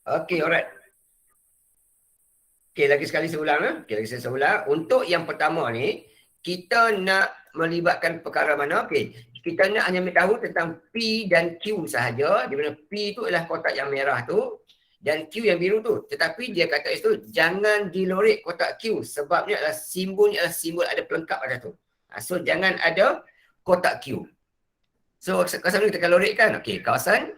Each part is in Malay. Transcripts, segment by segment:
Okey, alright. Okey, lagi sekali saya ulang. Okey, lagi sekali saya ulang. Untuk yang pertama ni, kita nak melibatkan perkara mana? Okey, kita nak hanya tahu tentang P dan Q sahaja. Di mana P tu adalah kotak yang merah tu dan Q yang biru tu. Tetapi dia kata itu jangan dilorek kotak Q sebabnya adalah simbol ada pelengkap pada tu. So jangan ada kotak Q. So kawasan ni kita akan lorekkan. Okey, kawasan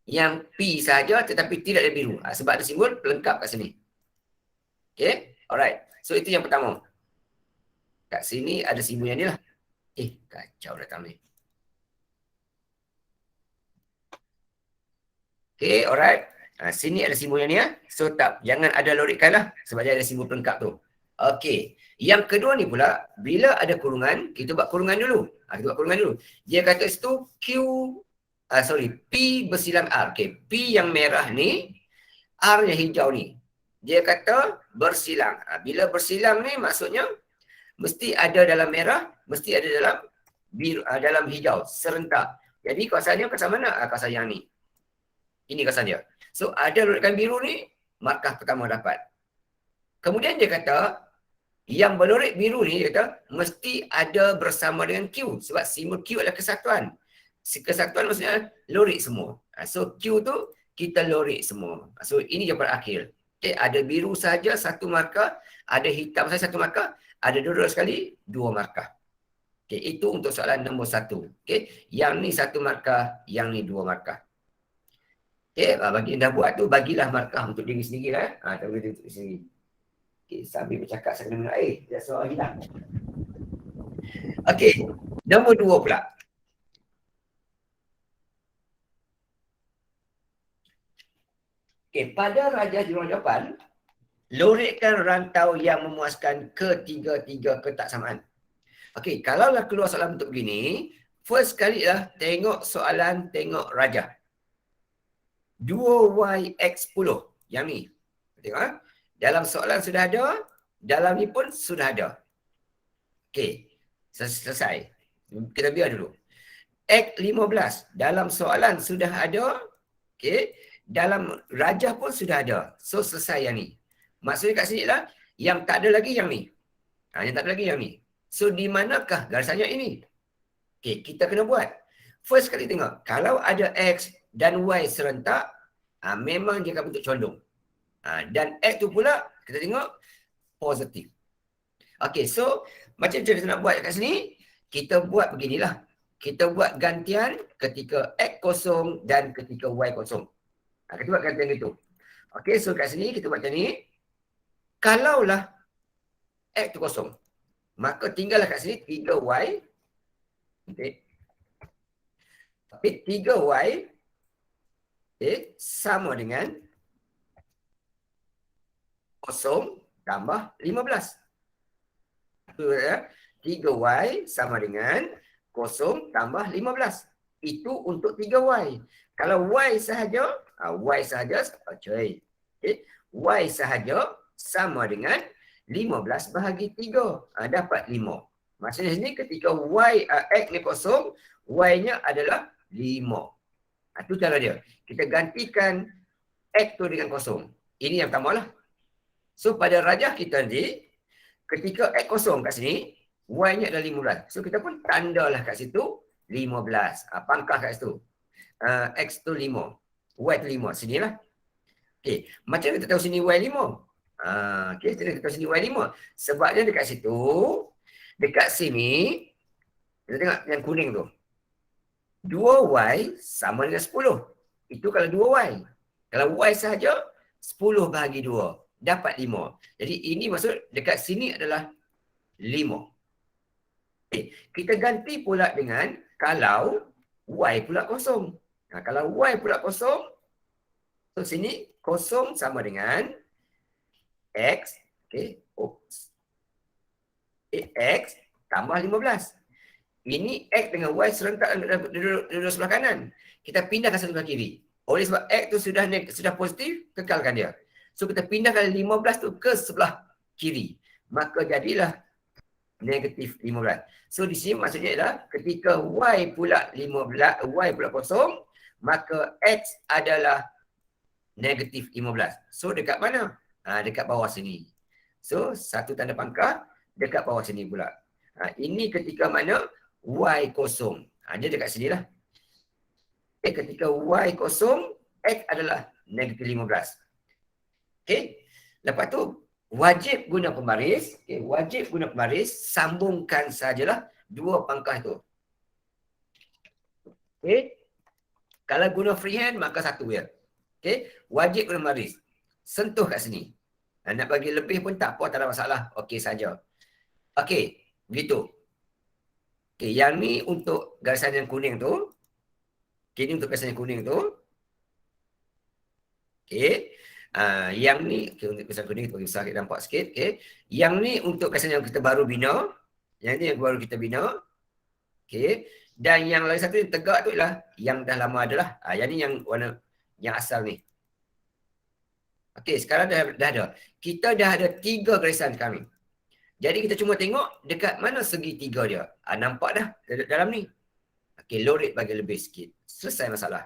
yang P sahaja tetapi tidak ada biru. Sebab ada simbol pelengkap kat sini. Okay, alright. So itu yang pertama. Kat sini ada simbolnya ni lah. Kacau datang ni. Okay, alright. Sini ada simbolnya ni ya. So tak, jangan ada lorikan lah. Sebab dia ada simbol pelengkap tu. Okay. Yang kedua ni pula, bila ada kurungan, kita buat kurungan dulu. Kita buat kurungan dulu. Dia kata situ P bersilang R. Okay, P yang merah ni, R yang hijau ni. Dia kata bersilang. Bila bersilang ni maksudnya mesti ada dalam merah, mesti ada dalam biru, dalam hijau, serentak. Jadi kawasannya kawasan mana? Kawasan yang ni. Ini kawasan dia. So ada lorekan biru ni, markah pertama dapat. Kemudian dia kata, yang berlorek biru ni, dia kata, mesti ada bersama dengan Q. Sebab simbol Q adalah kesatuan. Kesatuan maksudnya lorek semua. So Q tu, kita lorek semua. So ini jawapan akhir. Okay, ada biru saja satu markah, ada hitam saja satu markah, ada dua sekali, dua markah. Okay, itu untuk soalan nombor 1. Okay, yang ni satu markah, yang ni dua markah. Okay, bagi yang dah buat tu, bagilah markah untuk diri sendiri lah. Tak boleh untuk diri sendiri. Okay, sambil bercakap saya kena minum air. Dah soal hilang. Okay, nombor 2 pula. Okay, pada Rajah Jurong Jawapan, lorekkan rantau yang memuaskan ketiga-tiga ketaksamaan. Okey, kalaulah keluar soalan bentuk begini, first kali lah tengok soalan, tengok rajah. 2yx10, yang ni. Tengok, dalam soalan sudah ada, dalam ni pun sudah ada. Okey, selesai. Kita biar dulu. X15, dalam soalan sudah ada, okey, dalam rajah pun sudah ada. So, selesai yang ni. Maksudnya kat sini lah, yang tak ada lagi yang ni. Yang tak ada lagi yang ni. So, di manakah garisannya ini? Okay, kita kena buat. First kali tengok, kalau ada X dan Y serentak, memang dia akan bentuk condong. Dan X tu pula, kita tengok, positif. Okay, so, macam kita nak buat kat sini, kita buat beginilah. Kita buat gantian ketika X kosong dan ketika Y kosong. Kita buat gantian gitu. Okay, so kat sini kita buat macam ni. Kalaulah X tu kosong, maka tinggallah kat sini 3Y. Okay. Tapi 3Y sama dengan kosong tambah 15. 3Y sama dengan kosong tambah 15. Itu untuk 3Y. Kalau Y sahaja, Y sahaja, okay. Y sahaja sama dengan 15 bahagi 3. Dapat 5. Maksudnya sini ketika X ni kosong, Y-nya adalah 5. Itu cara dia. Kita gantikan X tu dengan kosong. Ini yang pertama lah. So pada rajah kita nanti, ketika X kosong kat sini, Y-nya adalah 15. So kita pun tandalah kat situ 15. Pangkah kat situ. X tu 5. Y tu 5. Sinilah. Okay. Macam kita tahu sini Y 5. Okay. Kita tahu sini Y 5. Sebabnya dekat situ, dekat sini, kita tengok yang kuning tu. 2Y sama dengan 10. Itu kalau 2Y. Kalau Y sahaja, 10 bahagi 2. Dapat 5. Jadi ini maksud dekat sini adalah 5. Okay. Kita ganti pula dengan kalau Y pula kosong. Kalau Y pula kosong, so sini kosong sama dengan X. Okay. X tambah 15. Ini X dengan Y serentak duduk sebelah kanan. Kita pindahkan satu ke kiri. Oleh sebab X tu sudah positif, kekalkan dia. So kita pindahkan 15 tu ke sebelah kiri. Maka jadilah negatif 15. So di sini maksudnya adalah ketika Y pula 15, Y pula kosong, maka X adalah negatif 15. So dekat mana? Dekat bawah sini. So satu tanda pangkah dekat bawah sini pula. Ini ketika mana Y kosong. Dia dekat sini lah. Ketika Y kosong, X adalah negatif 15. Okay. Lepas tu wajib guna pembaris. Wajib guna pembaris. Sambungkan sajalah dua pangkah tu. Kalau guna freehand, maka satu je. Wajib guna pembaris. Sentuh kat sini. Nak bagi lebih pun tak apa, tak ada masalah. Okey saja. Okey, begitu. Yang ni untuk garisan yang kuning tu. Ini untuk garisan yang kuning tu. Yang ni, untuk garisan kuning tu, besar kita nampak sikit. Yang ni untuk garisan yang kita baru bina. Yang ni yang baru kita bina. Dan yang lagi satu yang tegak tu ialah yang dah lama adalah. Yang ni yang warna yang asal ni. Sekarang dah ada. Kita dah ada 3 garisan sekarang ni. Jadi kita cuma tengok dekat mana segitiga dia. Nampak dah dalam ni. Low rate bagi lebih sikit. Selesai masalah.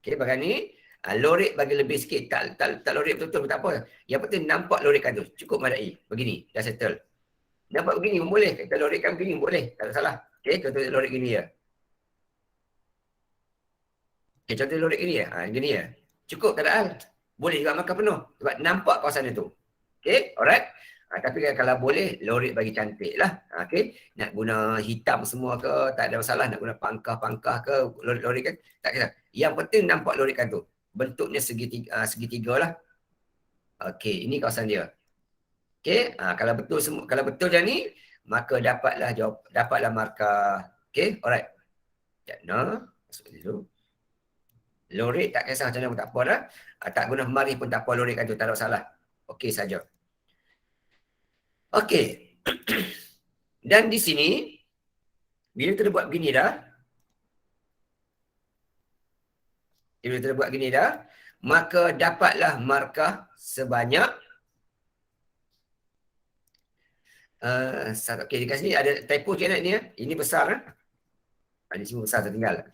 Bagian ni, low rate bagi lebih sikit. Tak low rate betul-betul, tak apa. Yang penting nampak low rate kan tu. Cukup madai. Begini, dah settle. Nampak begini pun boleh. Kita low rate kan begini pun boleh. Tak ada salah. Contoh low rate gini ya. Contoh low rate gini ya. Gini ya. Cukup tak ada hal. Boleh juga makan penuh. Sebab nampak kawasan itu. Alright. Tapi kalau boleh, low rate bagi cantik lah. Nak guna hitam semua ke, tak ada masalah. Nak guna pangkah-pangkah ke, low rate kan. Tak kisah. Yang penting nampak low rate kan tu. Bentuknya segitiga lah. Ini kawasan dia. Kalau betul semua, kalau betul macam ni, maka dapatlah markah. Alright. Sekejap, masuk dulu. Low rate tak kisah macam mana pun tak apa dah. Tak guna pembaris pun tak apa, low rate kan tu, tak ada masalah. Saja. Dan di sini, bila kita buat begini dah, maka dapatlah markah sebanyak dekat sini ada typo sikit ni ya. Ini besar. Ini semua besar tertinggal.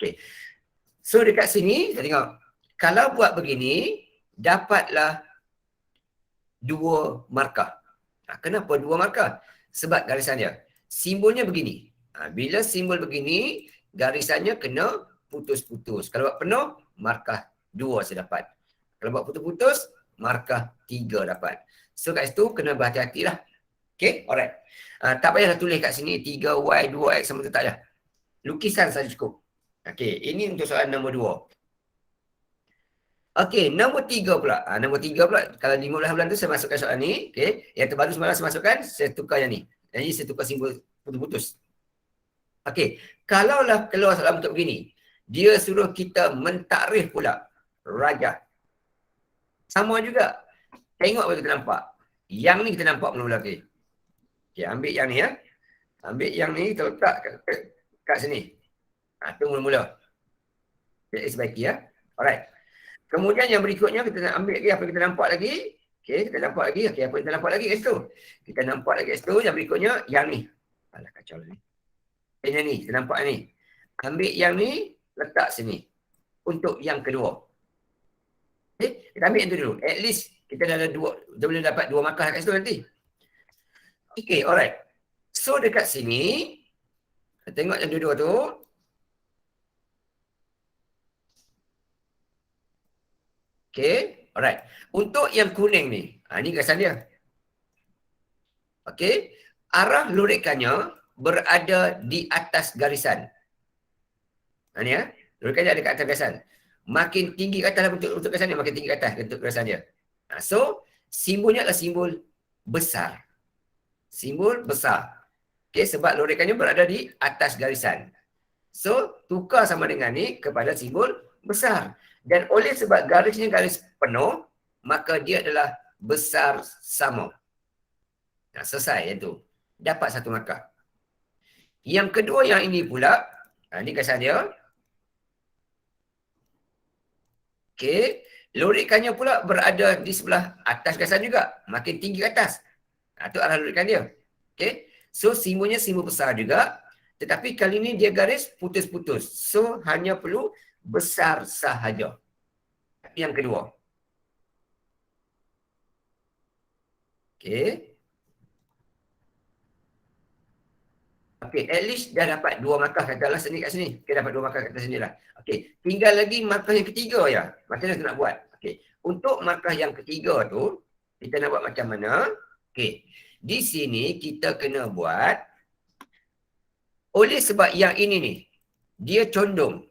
So dekat sini, kita tengok. Kalau buat begini, dapatlah 2 markah. Kenapa 2 markah? Sebab garisan dia. Simbolnya begini. Bila simbol begini, garisannya kena putus-putus. Kalau buat penuh, markah 2 saya dapat. Kalau buat putus-putus, markah 3 dapat. So kat situ kena berhati-hati lah. Alright. Tak payahlah tulis kat sini 3Y, 2X sama tu tak payah. Lukisan saja cukup. Ini untuk soalan nombor 2. Nombor 3 pula. Nombor 3 pula, kalau 15 bulan tu saya masukkan soalan ni. Yang terbaru semalam saya masukkan, saya tukar yang ni. Jadi saya tukar simbol putus-putus. Kalaulah keluar soalan bentuk begini, dia suruh kita mentakrif pula rajah. Sama juga. Tengok apa kita nampak. Yang ni kita nampak mula-mula. Ambil yang ni ya. Ambil yang ni, kita letak kat sini. Itu mula-mula. Jadi sebaiki ya. Alright. Kemudian yang berikutnya kita nak ambil lagi apa yang kita nampak lagi. Kita nampak lagi. Apa yang kita nampak lagi kat situ. Kita nampak lagi kat situ. Yang berikutnya yang ni. Alah kacau ni. Yang ni, kita nampak ni. Ambil yang ni, letak sini. Untuk yang kedua. Kita ambil yang tu dulu. At least kita dah ada 2. Kita boleh dapat 2 markah kat situ nanti. Alright. So dekat sini, tengok yang dua-dua tu. Alright. Untuk yang kuning ni, ni garisan dia. Arah lurikannya berada di atas garisan. Ni ya. Lurikannya ada kat atas garisan. Makin tinggi ke atas lah bentuk garisan dia, makin tinggi ke atas bentuk garisan dia. So, simbolnya adalah simbol besar. Simbol besar. Sebab lurikannya berada di atas garisan. So, tukar sama dengan ni kepada simbol besar. Dan oleh sebab garisnya garis penuh, maka dia adalah besar sama. Selesai yang tu. Dapat 1 markah. Yang kedua yang ini pula, ni garisan dia. Lurikannya pula berada di sebelah atas garisan juga. Makin tinggi ke atas. Itu arah lurikan dia. So, simbolnya simbol besar juga. Tetapi kali ini dia garis putus-putus. So, hanya perlu besar sahaja. yang kedua. Okey. Okey, at least dah dapat 2 markah katalah sini kat sini. Okey, dapat 2 markah kat sini lah. Okey, tinggal lagi markah yang ketiga ya. Macam mana kita nak buat? Okey, untuk markah yang ketiga tu, kita nak buat macam mana? Okey, di sini kita kena buat, oleh sebab yang ini ni, dia condong.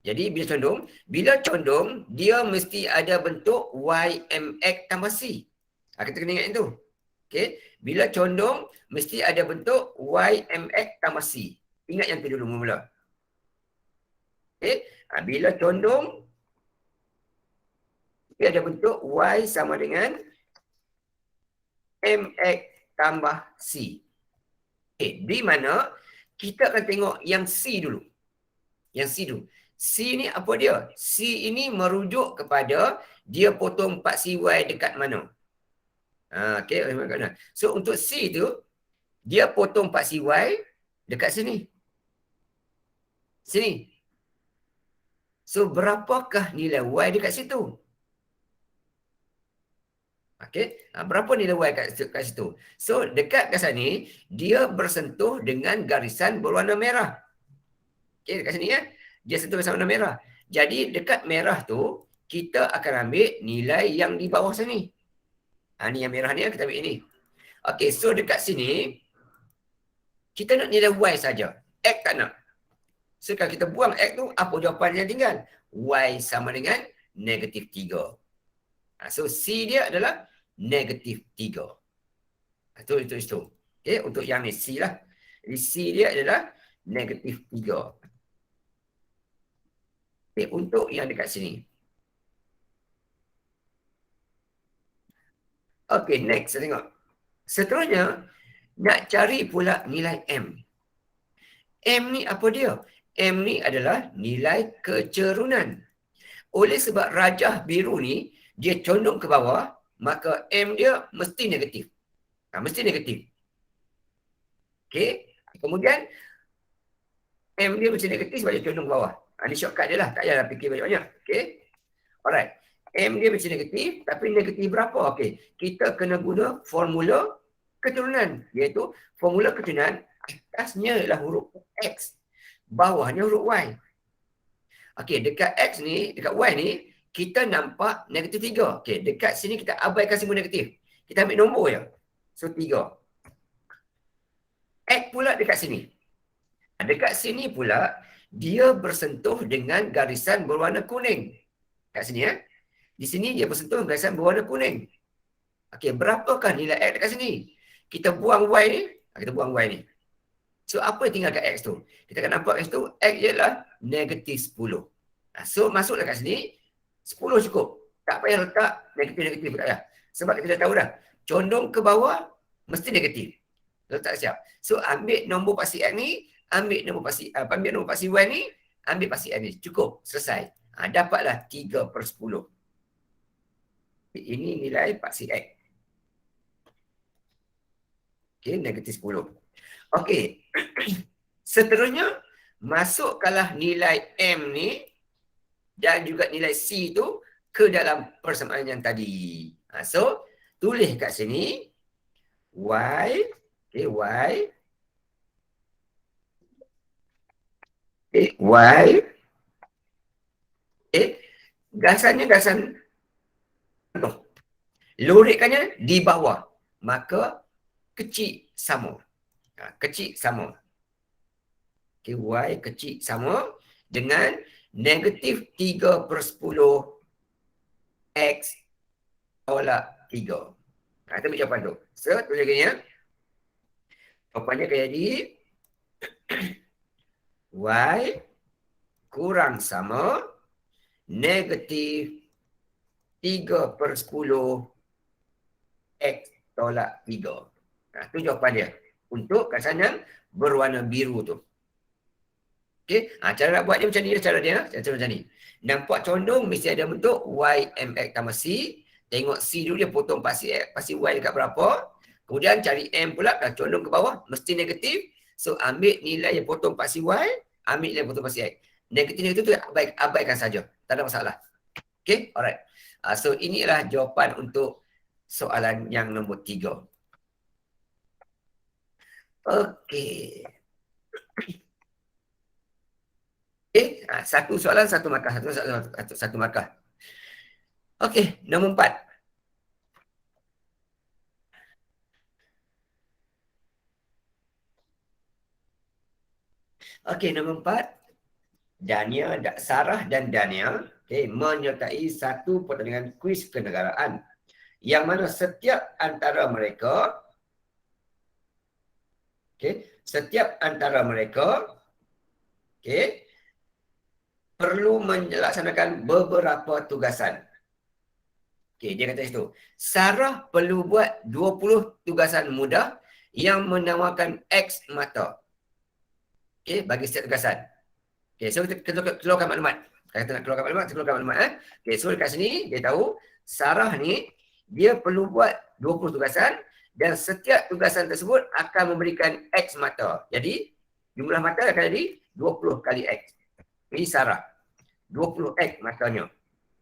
Jadi bila condong, dia mesti ada bentuk YMX tambah C. Kita kena ingat itu. Okey, bila condong, mesti ada bentuk YMX tambah C. Ingat yang tu dulu mula. Okey, bila condong, dia ada bentuk Y sama dengan MX tambah C. Okey, di mana kita akan tengok yang C dulu. Yang C dulu. C ni apa dia? C ini merujuk kepada dia potong 4CY dekat mana. Okey, so untuk C tu, dia potong 4CY dekat sini. Sini. So, berapakah nilai Y dekat situ? Okey, berapa nilai Y kat situ? So, dekat sini, dia bersentuh dengan garisan berwarna merah. Okey, dekat sini ya. Dia sentuh dengan warna merah. Jadi, dekat merah tu, kita akan ambil nilai yang di bawah sini. Ni yang merah ni, kita ambil ini. Okey, so dekat sini, kita nak nilai Y saja. X tak nak. So, kalau kita buang X tu, apa jawapan yang tinggal? Y sama dengan negatif 3. So, C dia adalah negatif 3. Itu. Okay, untuk yang ni C lah. Jadi, C dia adalah negatif 3. Okay, untuk yang dekat sini. Okay, next. Saya tengok. Seterusnya, nak cari pula nilai M. M ni apa dia? M ni adalah nilai kecerunan. Oleh sebab rajah biru ni, dia condong ke bawah, maka M dia mesti negatif. Mesti negatif. Okey. Kemudian, M dia mesti negatif sebab dia condong ke bawah. Ini shortcut dia lah. Tak payahlah fikir banyak-banyak. Okey. Alright. M dia mesti negatif, tapi negatif berapa? Okey. Kita kena guna formula keturunan. Iaitu, formula keturunan, atasnya ialah huruf X. Bawahnya huruf Y. Okey, dekat X ni, dekat Y ni, kita nampak negatif 3. Okey, dekat sini kita abaikan simbol negatif. Kita ambil nombor je. So, 3. X pula dekat sini. Dekat sini pula, dia bersentuh dengan garisan berwarna kuning. Kat sini ya. Di sini dia bersentuh dengan garisan berwarna kuning. Okey, berapakah nilai X dekat sini? Kita buang Y ni. Kita buang Y ni. So, apa yang tinggal kat X tu? Kita akan nampak X tu, X ialah negatif 10. So, masuklah kat sini, 10 cukup. Tak payah letak negatif-negatif. Tak payah. Sebab kita dah tahu dah, condong ke bawah, mesti negatif. Letak siap. So, ambil nombor pasti X ni, ambil nombor pasti Y ni, ambil pasti X ni. Cukup. Selesai. Dapatlah 3/10. Ini nilai pasti X. Okey, negatif 10. Okey. Seterusnya, masukkanlah nilai M ni dan juga nilai C tu ke dalam persamaan yang tadi. So, tulis kat sini Y. Okay, Y. Okay, Y. Okay, gasannya gasan penuh. Lorikannya di bawah. Maka kecil sama. Kecil sama. Okay, Y kecil sama dengan negatif 3/10 X tolak 3. Itu ambil jawapan tu. So, tulis lagi ya. Jawapannya kayak jadi Y kurang sama negatif 3/10 X tolak 3. Itu jawapan dia. Untuk gasan yang berwarna biru tu. Okey, cara nak buat dia macam ni, cara dia macam ni. Nampak condong mesti ada bentuk YMX tambah C. Tengok C dulu, dia potong pasti Y dekat berapa. Kemudian cari M pula, dah condong ke bawah, mesti negatif. So, ambil nilai yang potong pasti Y, ambil nilai yang potong pasti X. Negatif tu abaikan saja. Tak ada masalah. Okay, alright. So inilah jawapan untuk soalan yang nombor 3. Okay. Satu soalan, satu markah. Satu markah. Okay, nombor 4. Okay, nombor 4. Sarah dan Dania menyertai satu pertandingan kuis kenegaraan yang mana setiap antara mereka perlu melaksanakan beberapa tugasan. Dia kata situ, Sarah perlu buat 20 tugasan mudah yang menawarkan X mata. Bagi setiap tugasan. So kita keluarkan maklumat. Kita nak keluarkan maklumat, kita keluarkan maklumat. So dekat sini, dia tahu Sarah ni, dia perlu buat 20 tugasan dan setiap tugasan tersebut akan memberikan X mata. Jadi, jumlah mata akan jadi 20 kali X. Ini Sarah. 20X matanya.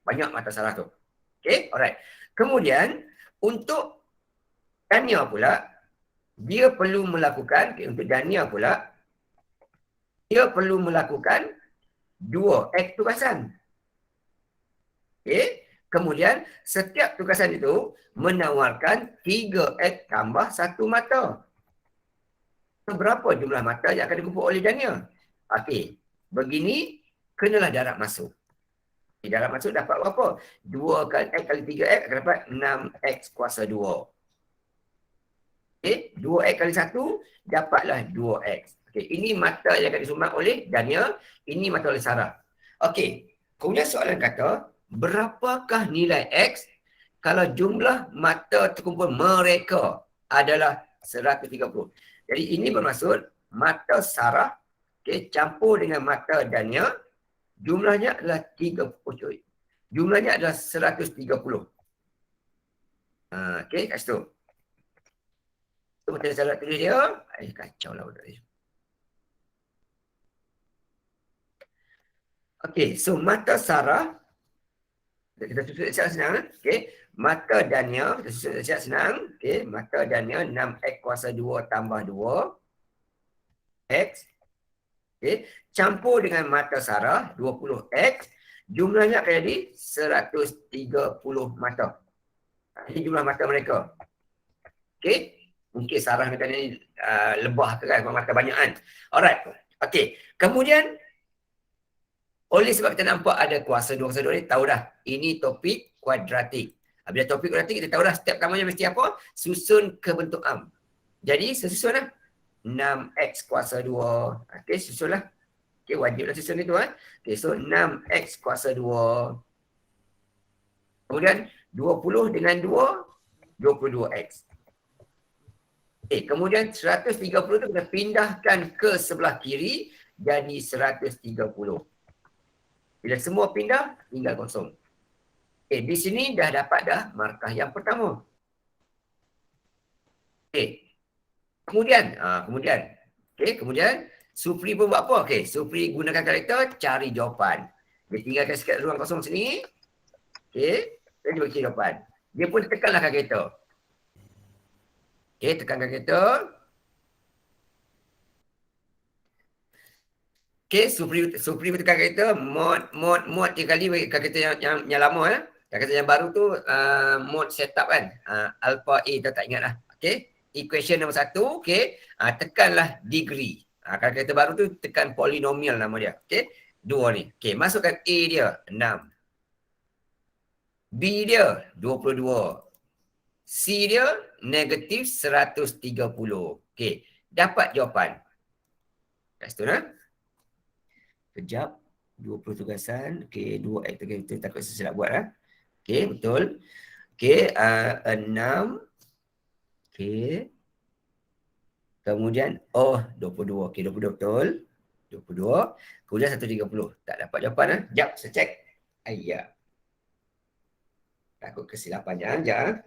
Banyak mata Sarah tu. Alright. Kemudian, untuk Dania pula, dia perlu melakukan, untuk Dania pula, dia perlu melakukan 2X tugasan. Kemudian, setiap tugasan itu menawarkan 3X tambah 1 mata. Berapa jumlah mata yang akan dikumpul oleh Dania? Begini, kenalah darab masuk. Darab masuk dapat berapa? 2 kali X kali 3X akan dapat 6X kuasa 2. 2X kali 1 dapatlah 2X. Ini mata yang akan disumbang oleh Dania. Ini mata oleh Sarah. Kemudian soalan kata, berapakah nilai X kalau jumlah mata terkumpul mereka adalah 130? Jadi ini bermaksud mata Sarah campur dengan mata Dania, jumlahnya adalah 30. Jumlahnya adalah 130. Kat situ. Betul salah tulis dia. Kacau lah budak dia. So mata Sarah, kita susun secara senang. Mata Dania, kita susun secara senang. Mata Dania 6X kuasa 2 tambah 2X. Campur dengan mata Sarah 20X. Jumlahnya akan jadi 130 mata. Ini jumlah mata mereka. Mungkin Sarah kata ni lebah ke kan, mata banyak kan. Alright. Kemudian, oleh sebab kita nampak ada kuasa 2 ni, tahu dah. Ini topik kuadratik. Bila topik kuadratik, kita tahu dah setiap kamarnya mesti apa? Susun ke bentuk am. Jadi, sesusun lah. 6X kuasa 2. Susun lah. Wajiblah susun itu. So, 6X kuasa 2. Kemudian, 20 dengan 2, 22X. Kemudian 130 tu kita pindahkan ke sebelah kiri jadi 130. Bila semua pindah, tinggal kosong. Di sini dah dapat dah markah yang pertama. Kemudian, Supri pun buat apa? Supri gunakan karakter cari jawapan. Dia tinggalkan sikit ruang kosong sini. Dia bagi jawapan. Dia pun tekanlah karakter. Tekankan karakter. Supri tekan karakter mod 3 kali bagi karakter yang lama karakter yang baru tu mod setup kan. Alpha A tu tak ingat lah. Equation nombor 1, tekanlah degree. Karakter baru tu tekan polinomial nama dia. 2 ni. Masukkan A dia 6. B dia 22. C dia negatif 130. Dapat jawapan. Kat situ lah. Kejap. 20 tugasan. 2X kita takut saya silap buat lah. Betul. 6. Kemudian 22. 22 betul. 22. Kemudian 130. Tak dapat jawapan lah. Sekejap, saya cek. Takut kesilapannya. Sekejap.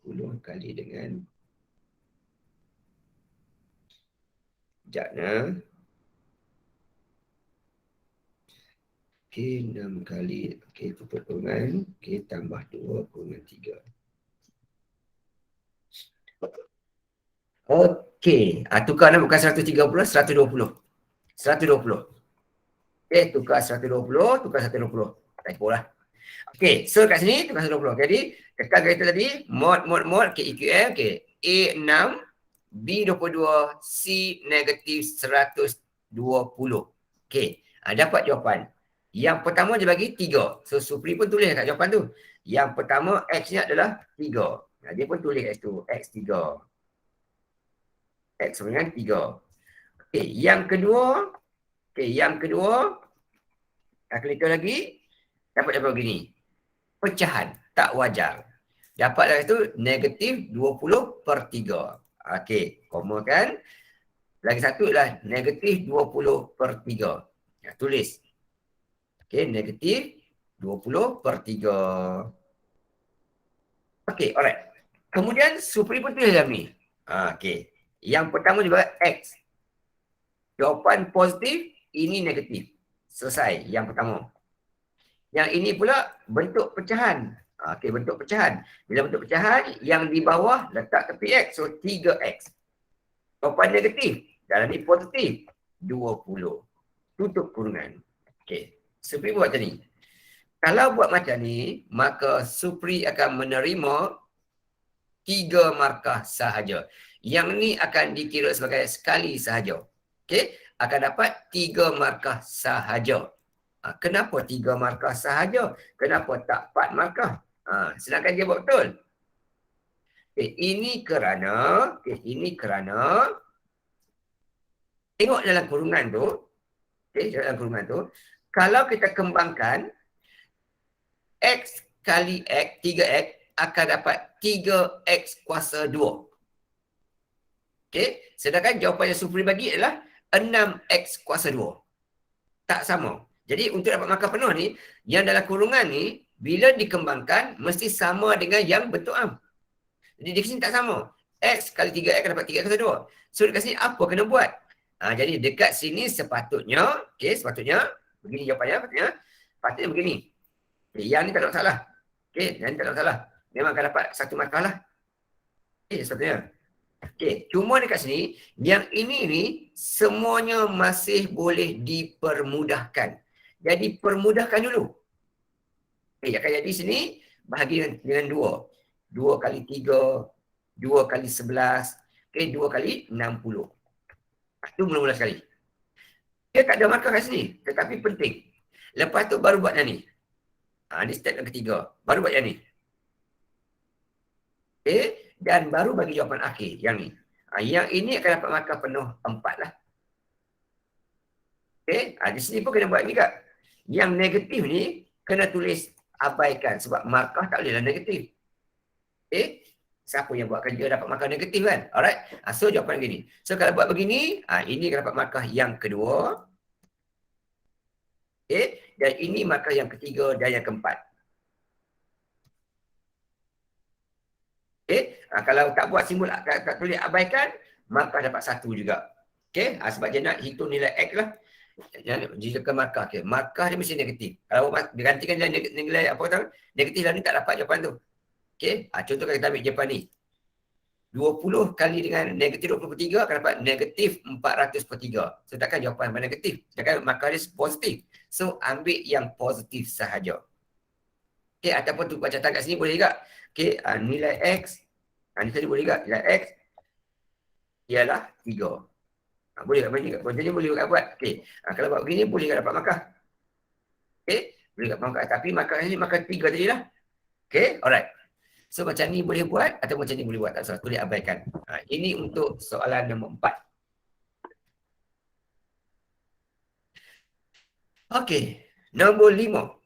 20 kali dengan. Sekejap. Okey, 6 kali. Okey, itu perkurungan. Okey, tambah 2 kurungan 3. Okey. Tukarlah bukan 130, 120. 120. Okey, tukar 120, tukar 120. Typo lah. Okey, so kat sini tukar 120. Jadi, tekan kereta tadi, mod, okey, EQM, okey. A 6, B 22, C negatif 120. Okey, dapat jawapan. Yang pertama dia bagi 3. So, Supri pun tulis kat jawapan tu. Yang pertama, X ni adalah 3. Dia pun tulis X tu, X3. X sama dengan 3. Okey, yang kedua, kalkulator lagi, dapat begini. Pecahan, tak wajar. Dapatlah itu negatif 20/3. Okey, koma kan. Lagi satu adalah negatif 20/3. Tulis. Okey, negatif 20/3. Okey, alright. Kemudian Supri pun tulis dalam ni. Okey. Yang pertama juga X. Jawapan positif, ini negatif. Selesai, yang pertama. Yang ini pula bentuk pecahan. Okey, bentuk pecahan. Bila bentuk pecahan, yang di bawah letak tepi X. So, 3X. Jawapan negatif. Dalam ni positif. 20. Tutup kurungan. Okey. Supri buat macam ni. Kalau buat macam ni, maka Supri akan menerima 3 markah sahaja. Yang ni akan dikira sebagai sekali sahaja. Okey. Akan dapat 3 markah sahaja. Kenapa 3 markah sahaja? Kenapa tak 4 markah? Sedangkan dia buat betul. Ini kerana tengok dalam kurungan tu, kalau kita kembangkan X kali X, 3X akan dapat 3X kuasa 2. Okey, sedangkan jawapan yang Supri bagi adalah 6X kuasa 2. Tak sama. Jadi untuk dapat markah penuh ni, yang dalam kurungan ni, bila dikembangkan, mesti sama dengan yang bentuk am. Jadi di sini tak sama. X kali 3X akan dapat 3X kuasa 2. So dekat sini apa kena buat? Jadi dekat sini sepatutnya, sepatutnya, begini jawapannya, sepatutnya begini. Yang ni tak ada masalah. Yang ni tak ada masalah. Memang akan dapat 1 markah lah. Sepatutnya. Cuma dekat sini, yang ini ni semuanya masih boleh dipermudahkan. Jadi permudahkan dulu. Akan jadi sini bahagi dengan 2. 2 kali 3, 2 kali 11, 2 kali 60. Itu mula-mula sekali. Dia tak ada markah kat sini, tetapi penting. Lepas tu baru buat yang ni. Ini step yang ketiga. Baru buat yang ni. Dan baru bagi jawapan akhir, yang ni. Yang ini akan dapat markah penuh 4 lah. Di sini pun kena buat ni kak. Yang negatif ni, kena tulis abaikan. Sebab markah tak bolehlah negatif. Siapa yang buat kerja dapat markah negatif kan? Alright. So jawapan begini. So kalau buat begini, ini akan dapat markah yang kedua. Dan ini markah yang ketiga dan yang keempat. Kalau tak buat simbol, tak tulis abaikan, maka dapat 1 juga. Sebab dia nak hitung nilai X lah. Dia tekan markah. Markah dia mesti negatif. Kalau digantikan nilai apa tahu, negatif lah ni tak dapat jawapan tu. Contoh kita ambil jawapan ni. 20 kali dengan negatif 20/3 akan dapat negatif 400/3. So takkan jawapan yang negatif. Takkan markah dia positif. So ambil yang positif sahaja. Ataupun tu baca kat sini boleh juga. Nilai X. Ni tadi boleh juga. Nilai X ialah 3. Boleh tak? Macam ni boleh juga buat. Kalau buat begini boleh tak dapat markah. Boleh dapat markah. Tapi markah ni markah 3 tadi lah. Alright. So macam ni boleh buat atau macam ni boleh buat. Tak salah. Boleh abaikan. Ini untuk soalan nombor 4. Nombor 5.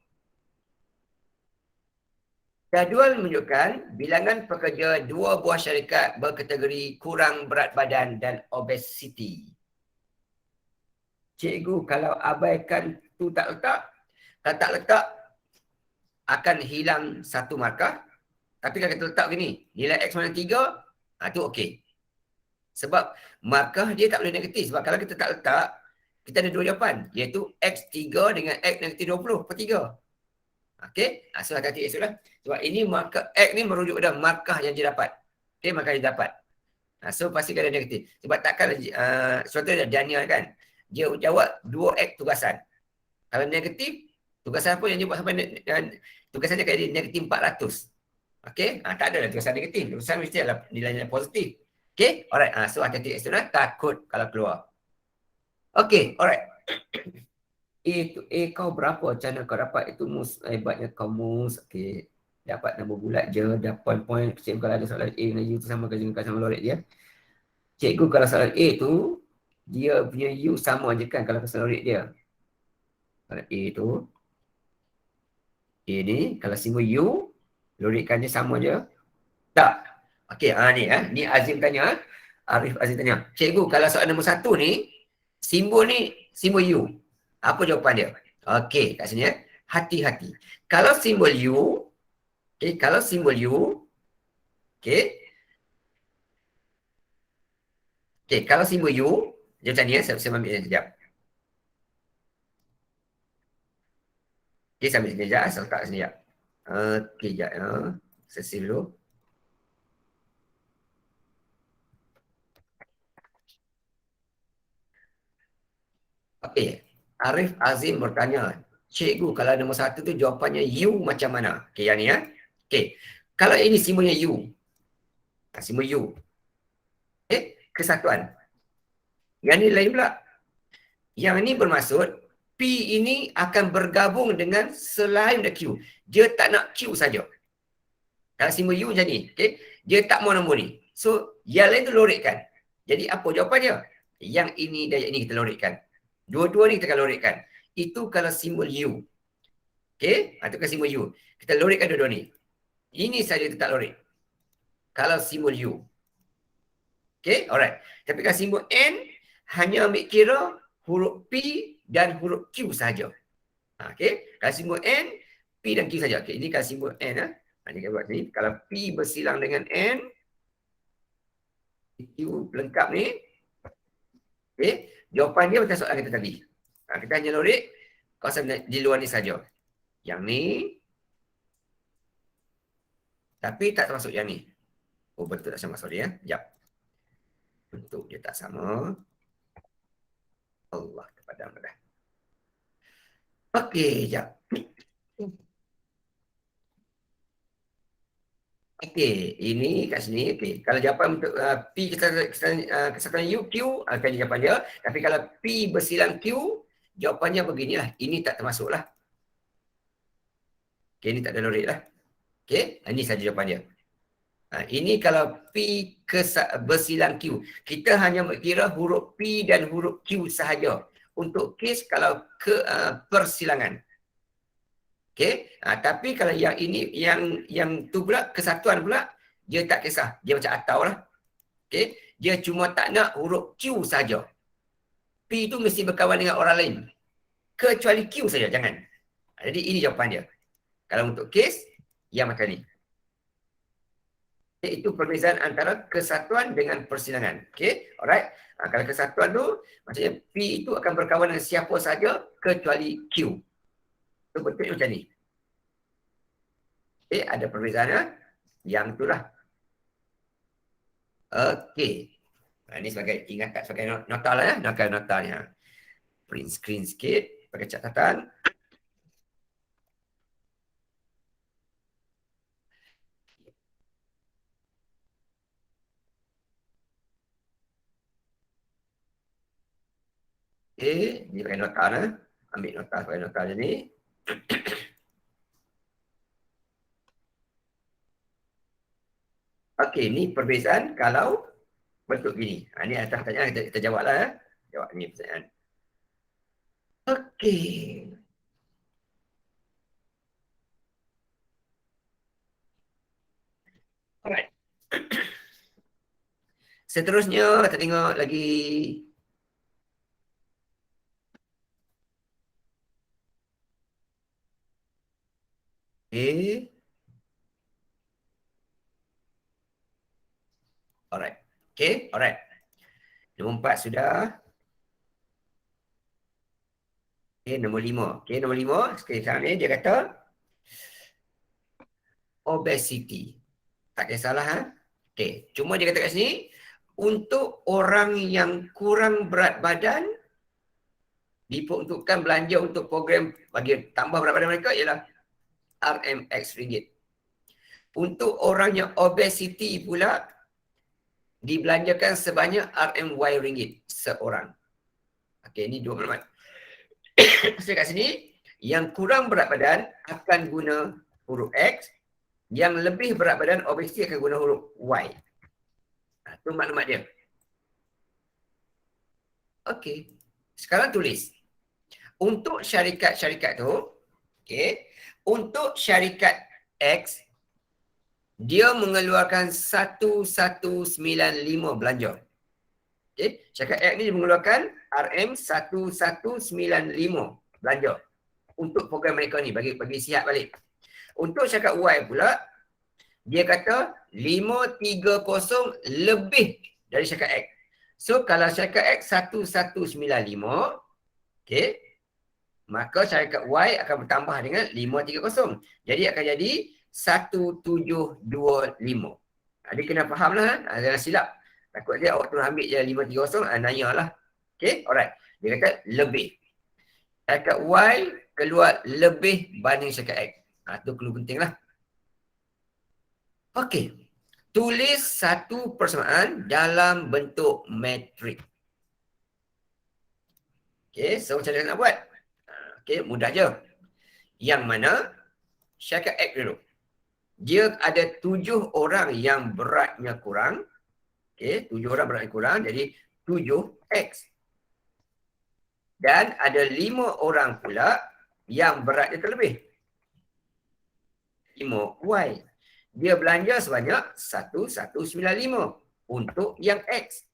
Jadual menunjukkan bilangan pekerja 2 buah syarikat berkategori kurang berat badan dan obesiti. Cikgu, kalau abaikan tu tak letak, kalau tak letak, akan hilang 1 markah. Tapi kalau kita letak begini, nilai X mana 3, tu okey. Sebab markah dia tak boleh negatif. Sebab kalau kita tak letak, kita ada dua jawapan, iaitu X3 dengan X negatif 20 per 3. Okey, so hati-hati esoklah. Sebab ini markah X ni merujuk pada markah yang dia dapat. Okey, markah yang dia dapat. So pastikan ada negatif. Sebab takkan contohnya Daniel kan, dia jawab 2X tugasan. Kalau negatif, tugasan apa yang dia buat sampai tugasan dia kali negatif 400. Okey, tak ada lah tugasan negatif. Tugasan mesti adalah nilainya positif. Okey, alright. So hati-hati esoklah, takut kalau keluar. Okey, alright. Kau berapa? Macam mana kau dapat itu mus? Hebatnya kau mus. Okey. Dapat nombor bulat je. Dapat poin. Cikgu kalau ada soalan A dengan U tu sama dengan sama lorek dia. Cikgu kalau soalan A tu, dia punya U sama je kan kalau soalan lorek dia. Soalan A tu. A ni, kalau simbol U, lorekkannya sama je. Tak. Okey, ni ni Azim tanya. Arif Azim tanya. Cikgu, kalau soalan nombor 1 ni, simbol U. Apa jawapan dia? Okey, kat sini hati-hati. Kalau simbol U, kalau simbol U, kalau simbol U, dia macam ni saya ambil sekejap. Saya ambil sekejap, saya letak sini sekejap. Sekejap saya save dulu. Arif Azim bertanya, cikgu kalau nombor 1 tu jawapannya U macam mana? Yang ni kalau ini simbolnya U. Simbol U. Kesatuan. Yang ni lain pula. Yang ni bermaksud P ini akan bergabung dengan selain dari Q. Dia tak nak Q saja. Kalau simbol U macam ni. Dia tak mau nombor ni. So, yang lain tu lorekkan. Jadi, apa jawapannya? Yang ini dan yang ini kita lorekkan. Dua-dua ni kita akan lorekkan. Itu kalau simbol U. Itu kan simbol U. Kita lorekkan dua-dua ni. Ini saja kita tak lorek. Kalau simbol U. Alright. Tapi kalau simbol N, hanya ambil kira huruf P dan huruf Q sahaja. Kalau simbol N, P dan Q saja. Ini kalau simbol N. Ini kita buat ni. Kalau P bersilang dengan N, Q lengkap ni. Jawapan dia macam soalan kita tadi. Kita hanya lorek kawasan di luar ni saja. Yang ni, tapi tak termasuk yang ni. Oh, betul tak sama, sorry ya. Sekejap. Bentuk dia tak sama. Allah kepada anda. Okey, sekejap. Ini kat sini. Kalau jawapan untuk P kesatuan U, Q akan jawapan dia. Tapi kalau P bersilang Q, jawapannya beginilah. Ini tak termasuklah. Ini tak ada lorek lah. Ini saja jawapan dia. Ini kalau P bersilang Q. Kita hanya kira huruf P dan huruf Q sahaja. Untuk kes kalau persilangan. Tapi kalau yang ini, yang tu pula, kesatuan pula, dia tak kisah. Dia macam atau lah. Dia cuma tak nak huruf Q saja. P tu mesti berkawan dengan orang lain. Kecuali Q saja, jangan. Jadi ini jawapan dia. Kalau untuk kes, yang macam ni. Itu perbezaan antara kesatuan dengan persilangan. Alright. Kalau kesatuan tu, maksudnya P itu akan berkawan dengan siapa saja kecuali Q. Itu bentuknya macam ni. Ada perbezaannya. Yang itulah. Ini sebagai ingatan, sebagai nota lah ya. Notanya. Print screen sikit. Pakai catatan. Ini pakai nota lah. Ambil nota sebagai nota je ni. Ni perbezaan kalau bentuk gini. Ini atas pertanyaan kita jawab lah ya. Jawab ni pertanyaan. Alright. Seterusnya kita tengok lagi. Alright. Alright. Nombor 4 sudah. Okay, nombor 5. Okay, nombor 5. Sekarang ni dia kata obesity. Tak kisahlah. Ha? Okay, cuma dia kata kat sini, untuk orang yang kurang berat badan, diperuntukkan belanja untuk program bagi tambah berat badan mereka ialah RMX ringgit. Untuk orang yang obesity pula, dibelanjakan sebanyak RMY ringgit seorang. Okey, ini 2 maklumat. Saya kat sini, yang kurang berat badan akan guna huruf X, yang lebih berat badan obesity akan guna huruf Y. Itu maklumat dia. Okey, sekarang tulis. Untuk syarikat-syarikat tu, okey, untuk syarikat X, dia mengeluarkan 1195 belanja. Okay. Syarikat X ni mengeluarkan RM1195 belanja untuk program mereka ni, bagi sihat balik. Untuk syarikat Y pula, dia kata 530 lebih dari syarikat X. So kalau syarikat X 1195, okay, maka syarikat Y akan bertambah dengan 530. Jadi akan jadi 1725. Dia kena faham lah. Jangan silap. Takut dia awak tu ambil je 530, nanya lah. Okay, alright. Dia kata lebih. Syarikat Y keluar lebih banding syarikat X. Itu clue penting lah. Okay. Tulis satu persamaan dalam bentuk metrik. Okay, so macam mana nak buat? Okay, mudah je. Yang mana syarikat X dulu. Dia ada 7 orang yang beratnya kurang. Okay, 7 orang beratnya kurang. Jadi 7X. Dan ada 5 orang pula yang beratnya terlebih. 5Y. Dia belanja sebanyak 1195 untuk yang X.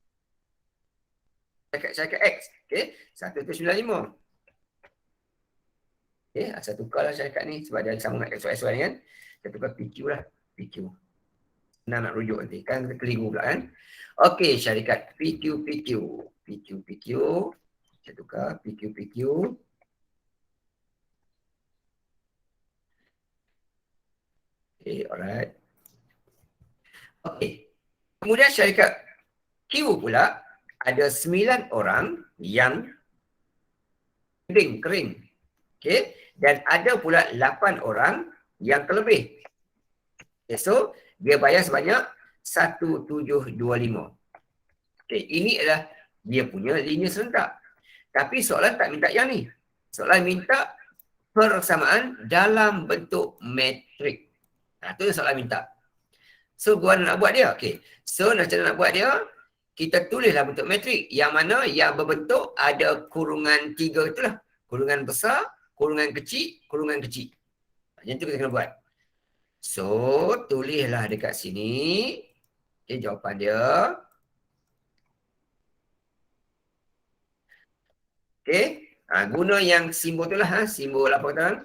Syarikat X. Okay, 1195. Okay, saya tukarlah syarikat ni sebab dia sama dengan XY ni kan. Saya tukar PQ lah. PQ. Senang nak rujuk nanti. Kan kita keliru pula kan. Okey, syarikat PQ. Saya tukar PQ. Okey, alright. Okey. Kemudian syarikat Q pula ada 9 orang yang kering. Okey. Dan ada pula 8 orang yang terlebih. Okay, so, dia bayar sebanyak 1725. Okay, ini adalah dia punya linia serentak. Tapi soalan tak minta yang ni. Soalan minta persamaan dalam bentuk metrik. Itu yang soalan minta. So, gua nak buat dia. Okay. So, macam nak buat dia, kita tulislah bentuk metrik. Yang mana yang berbentuk ada kurungan 3 itulah. Kurungan besar, kurungan kecil. Macam tu kita kena buat. So, tulislah dekat sini. Okay, jawapan dia. Okay. Guna yang simbol tu lah. Simbol apa kata?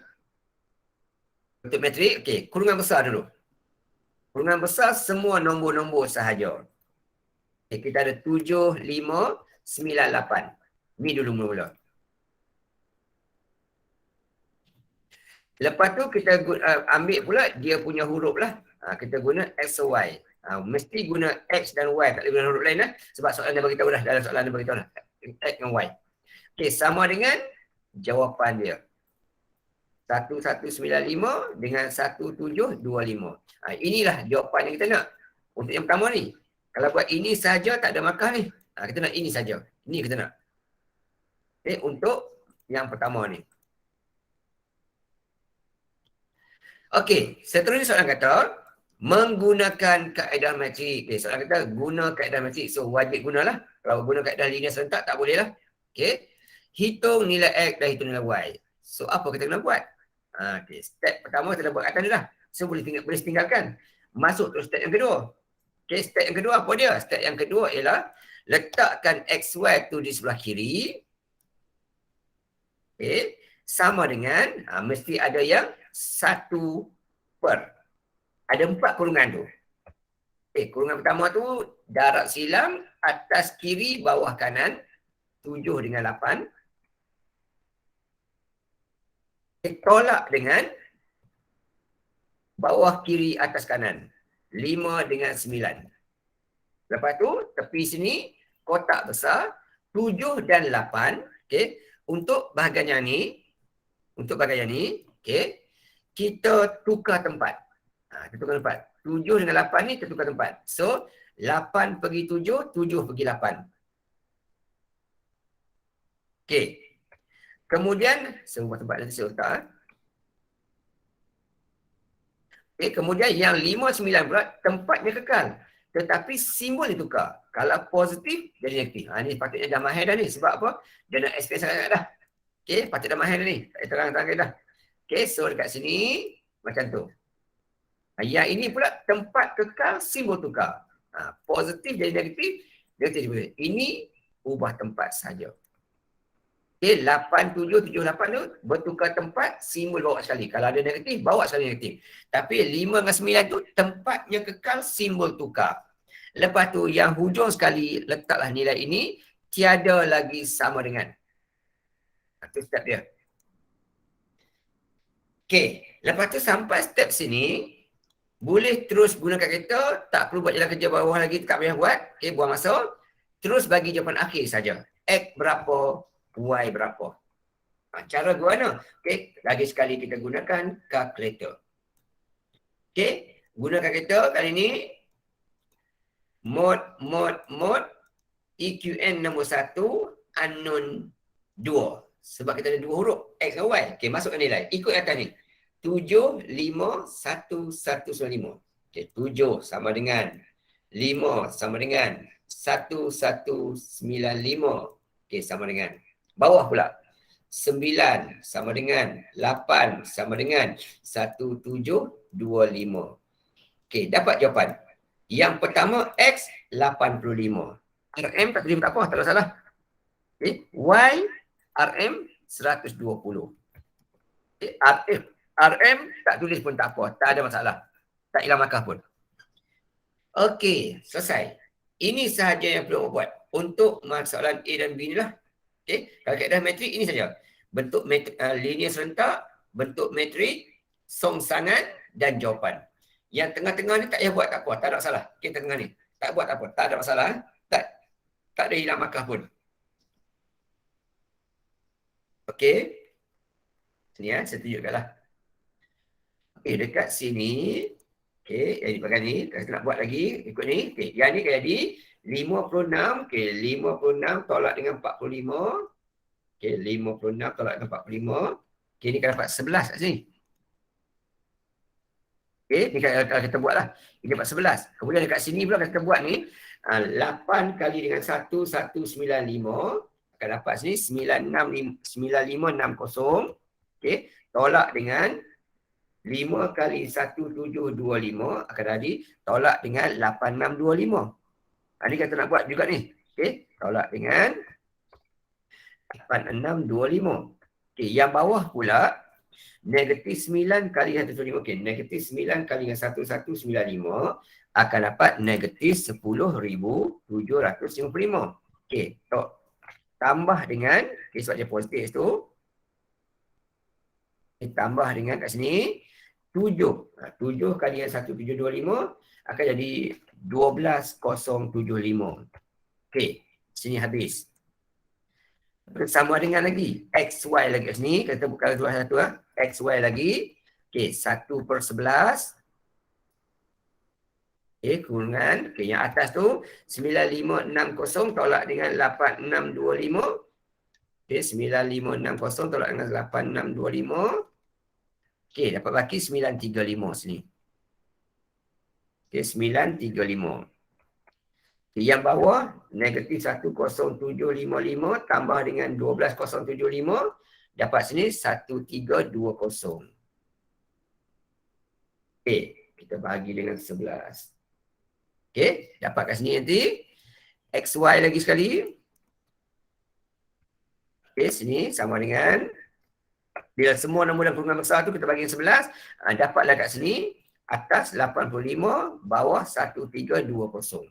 Bentuk metrik. Okay, kurungan besar dulu. Kurungan besar semua nombor-nombor sahaja. Okay, kita ada 7, 5, 9, 8. Ni dulu mula-mula. Lepas tu kita ambil pula dia punya huruf lah. Kita guna X atau Y. Mesti guna X dan Y. Tak boleh guna huruf lain lah. Sebab soalan dia beritahu dah. Dalam soalan dia beritahu dah. X dan Y. Okey, sama dengan jawapan dia. 1195 dengan 1725. Inilah jawapan yang kita nak. Untuk yang pertama ni. Kalau buat ini saja tak ada markah ni. Kita nak ini saja. Ini kita nak. Okay, untuk yang pertama ni. Okey, seterusnya soalan kata menggunakan kaedah metrik. Soalan kata guna kaedah metrik. So wajib gunalah. Kalau guna kaedah linear serentak tak boleh lah. Okey. Hitung nilai X dan hitung nilai Y. So apa kita kena buat? Okay. Step pertama kita dah buat kat atas dah. So boleh tinggalkan. Masuk terus step yang kedua. Okey, step yang kedua apa dia? Step yang kedua ialah letakkan XY tu di sebelah kiri. Okey. Sama dengan mesti ada yang 1 per. Ada 4 kurungan tu. Kurungan pertama tu darat silam, atas kiri, bawah kanan. 7 dengan 8. Tolak dengan bawah kiri atas kanan. 5 dengan 9. Lepas tu, tepi sini, kotak besar, 7 dan 8. Okay. Untuk bahagian yang ni, okay, kita tukar tempat. Kita tukar tempat. 7 dengan 8 ni kita tukar tempat. So, 8 pergi 7, 7 pergi 8. Okay. Kemudian, semua tempat nanti saya letak. Okay, kemudian yang 5, 9 pula, tempatnya kekal. Tetapi simbol ditukar. Kalau positif, jadi negatif. Ini patutnya dah mahir dah ni. Sebab apa? Dia nak explain sangat dah. Okay, patut dah mahir dah ni. Tak terang-terang dah. Okay, so dekat sini, macam tu. Yang ini pula, tempat kekal, simbol tukar. Positif jadi negatif, negatif jadi positif. Ini, ubah tempat saja. Okay, 8, 7, 7, 8 tu bertukar tempat, simbol bawa sekali. Kalau ada negatif, bawa sekali negatif. Tapi 5 dengan 9 tu tempatnya kekal, simbol tukar. Lepas tu yang hujung sekali, letaklah nilai ini, tiada lagi sama dengan. Itu step dia. Okay, lepas tu sampai step sini, boleh terus gunakan kereta, tak perlu buat jalan kerja bawah lagi, tak payah buat. Okay, buang masa. Terus bagi jawapan akhir saja. X berapa, Y berapa. Cara guna. Okay, lagi sekali kita gunakan kalkulator. Okay, gunakan kereta kali ini. Mod, EQN nombor 1, unknown 2. Sebab kita ada 2 huruf, X dan Y. Okay, masukkan nilai. Ikut atas ni. 7, 5, 1, 195. Okay, 7 sama dengan 5 sama dengan 1195. Okay, sama dengan. Bawah pula. 9 sama dengan 8 sama dengan 1725. Okey, dapat jawapan. Yang pertama X 85. RM tak tulis tak apa, tak ada salah. Okey, Y RM 120. Okey, RM tak tulis pun tak apa, tak ada masalah. Tak hilang markah pun. Okey, selesai. Ini sahaja yang perlu buat untuk masalah A dan B ni lah. Okay. Kalau kaedah metrik ini saja. Bentuk linear serentak, bentuk metrik, songsangan dan jawapan. Yang tengah-tengah ni tak payah buat tak apa, tak ada masalah. Okay, tengah ni. Tak buat tak apa, tak ada masalah. Tak ada hilang markah pun. Okey. Sini ya, saya tunjukkanlah. Okey, dekat sini. Okey, yang di bahagian ni. Kita nak buat lagi, ikut ni. Okey, yang ni kaya di 56. Okey, 56 tolak dengan 45. Okey, 56 tolak dengan 45. Okey, ni kan dapat 11 kat sini. Okey, ni kalau kita buat lah. Ini dapat 11. Kemudian dekat sini pula kita buat ni. 8 kali dengan 1195. Akan dapat sini 9560. Okey, tolak dengan 5 kali 1725 akan jadi tolak dengan 8625. Ini kita nak buat juga ni. Okey, tolak dengan 8625. Okey, yang bawah pula negatif 9 kali 115. Okey, negatif 9 kali dengan 1195 akan dapat negatif 10,755. Okey, tambah dengan, okay, sebab dia positif tu. Tambah dengan kat sini 7. 7 kali dengan 1725 akan jadi 12075. Okey, sini habis. Sama dengan lagi XY lagi kat sini, kita buka satu lah. XY lagi. Okey, 1/11. Okey, kurungan. Okey, yang atas tu 9560 tolak dengan 8625. Okey, 9560 tolak dengan 8625. Okey, dapat baki 935 sini. Okey, 935. Okay, yang bawah, negatif 10755 tambah dengan 12075. Dapat sini 1320. Okey, kita bahagi dengan 11. Okey, dapat kat sini nanti. XY lagi sekali. Okey, sini sama dengan, bila semua nombor dan kurungan besar tu kita bagi 11, dapatlah kat sini atas 85, bawah 1320.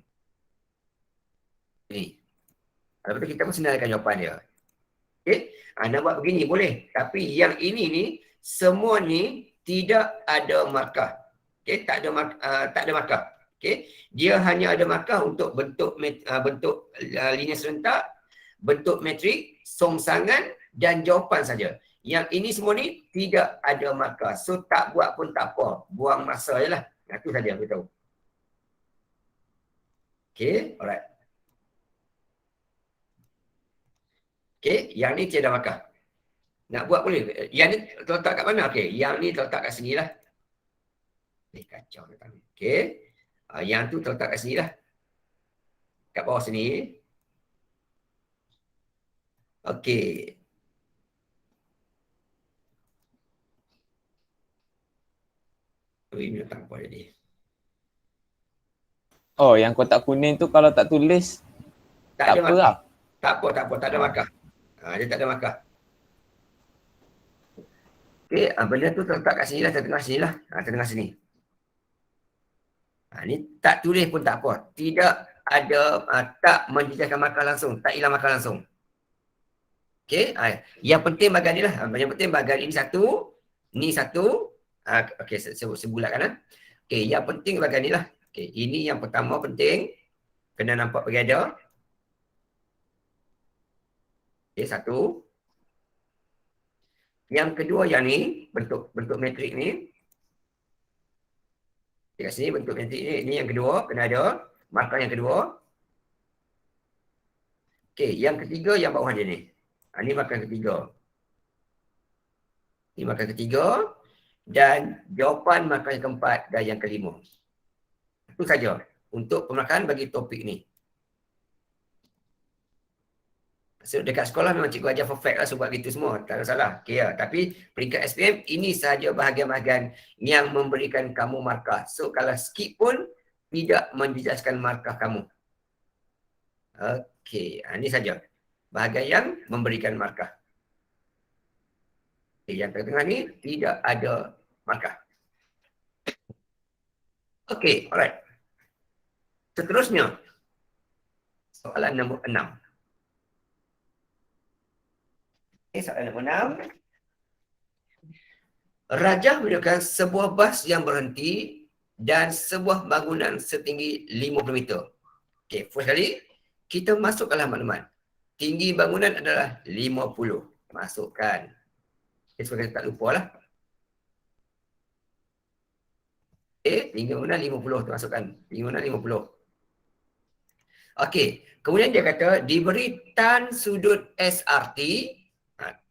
Ni. Lepas tu kita pun senaraikan jawapan dia. Okey, nak buat begini boleh, tapi yang ini ni semua ni tidak ada markah. Okey, tak ada markah. Okey, dia hanya ada markah untuk bentuk linear serentak, bentuk metrik, songsangan dan jawapan saja. Yang ini semua ni tidak ada markah. So tak buat pun tak apa. Buang masa je lah. Itu saja aku tahu. Okay, alright. Okay, yang ni tiada markah. Nak buat boleh. Yang ni terletak kat mana? Okay, yang ni terletak kat sini lah. Kacau datang ni. Okay. Yang tu terletak kat sini lah. Kat bawah sini. Okay. Ini datang apa jadi? Oh, yang kotak kuning tu kalau tak tulis tak apa lah. Tak apa. Tak ada markah. Dia tak ada markah. Okay, benda tu terletak kat sini lah, tengah sini lah. Tengah sini. Ni tak tulis pun tak apa. Tidak ada, tak menjejaskan markah langsung. Tak hilang markah langsung. Okay, yang penting bahagian ni lah. Yang penting bahagian ini satu, ni satu. Okay, sebulatkan. Okay, yang penting bahagian ni lah. Okay, ini yang pertama penting. Kena nampak beredar. Okay, satu. Yang kedua yang ni, bentuk metrik ni. Kat sini bentuk metrik ni. Ini yang kedua, kena ada. Markah yang kedua. Okay, yang ketiga yang bawah dia ni. Ini markah ketiga. Ini markah ketiga. Dan jawapan markah yang keempat dan yang kelima. Itu saja untuk pemarkahan bagi topik ni. So, dekat sekolah memang cikgu ajar perfect lah sebab gitu semua. Tak ada salah. Okay, ya. Tapi peringkat SPM ini sahaja bahagian-bahagian yang memberikan kamu markah. So kalau skip pun tidak menjejaskan markah kamu. Okey, ini saja bahagian yang memberikan markah. Okay, yang tengah-tengah ni tidak ada markah. Okey, alright. Seterusnya, soalan nombor 6. Soalan nombor 6. Rajah menunjukkan sebuah bas yang berhenti dan sebuah bangunan setinggi 50 meter. Okey, first kali, kita masukkanlah maklumat. Tinggi bangunan adalah 50. Masukkan. Okay, supaya kita tak lupa lah. Okay, tinggi bangunan 50 tu masukkan. Tinggi bangunan 50. Okey, kemudian dia kata diberi tan sudut SRT.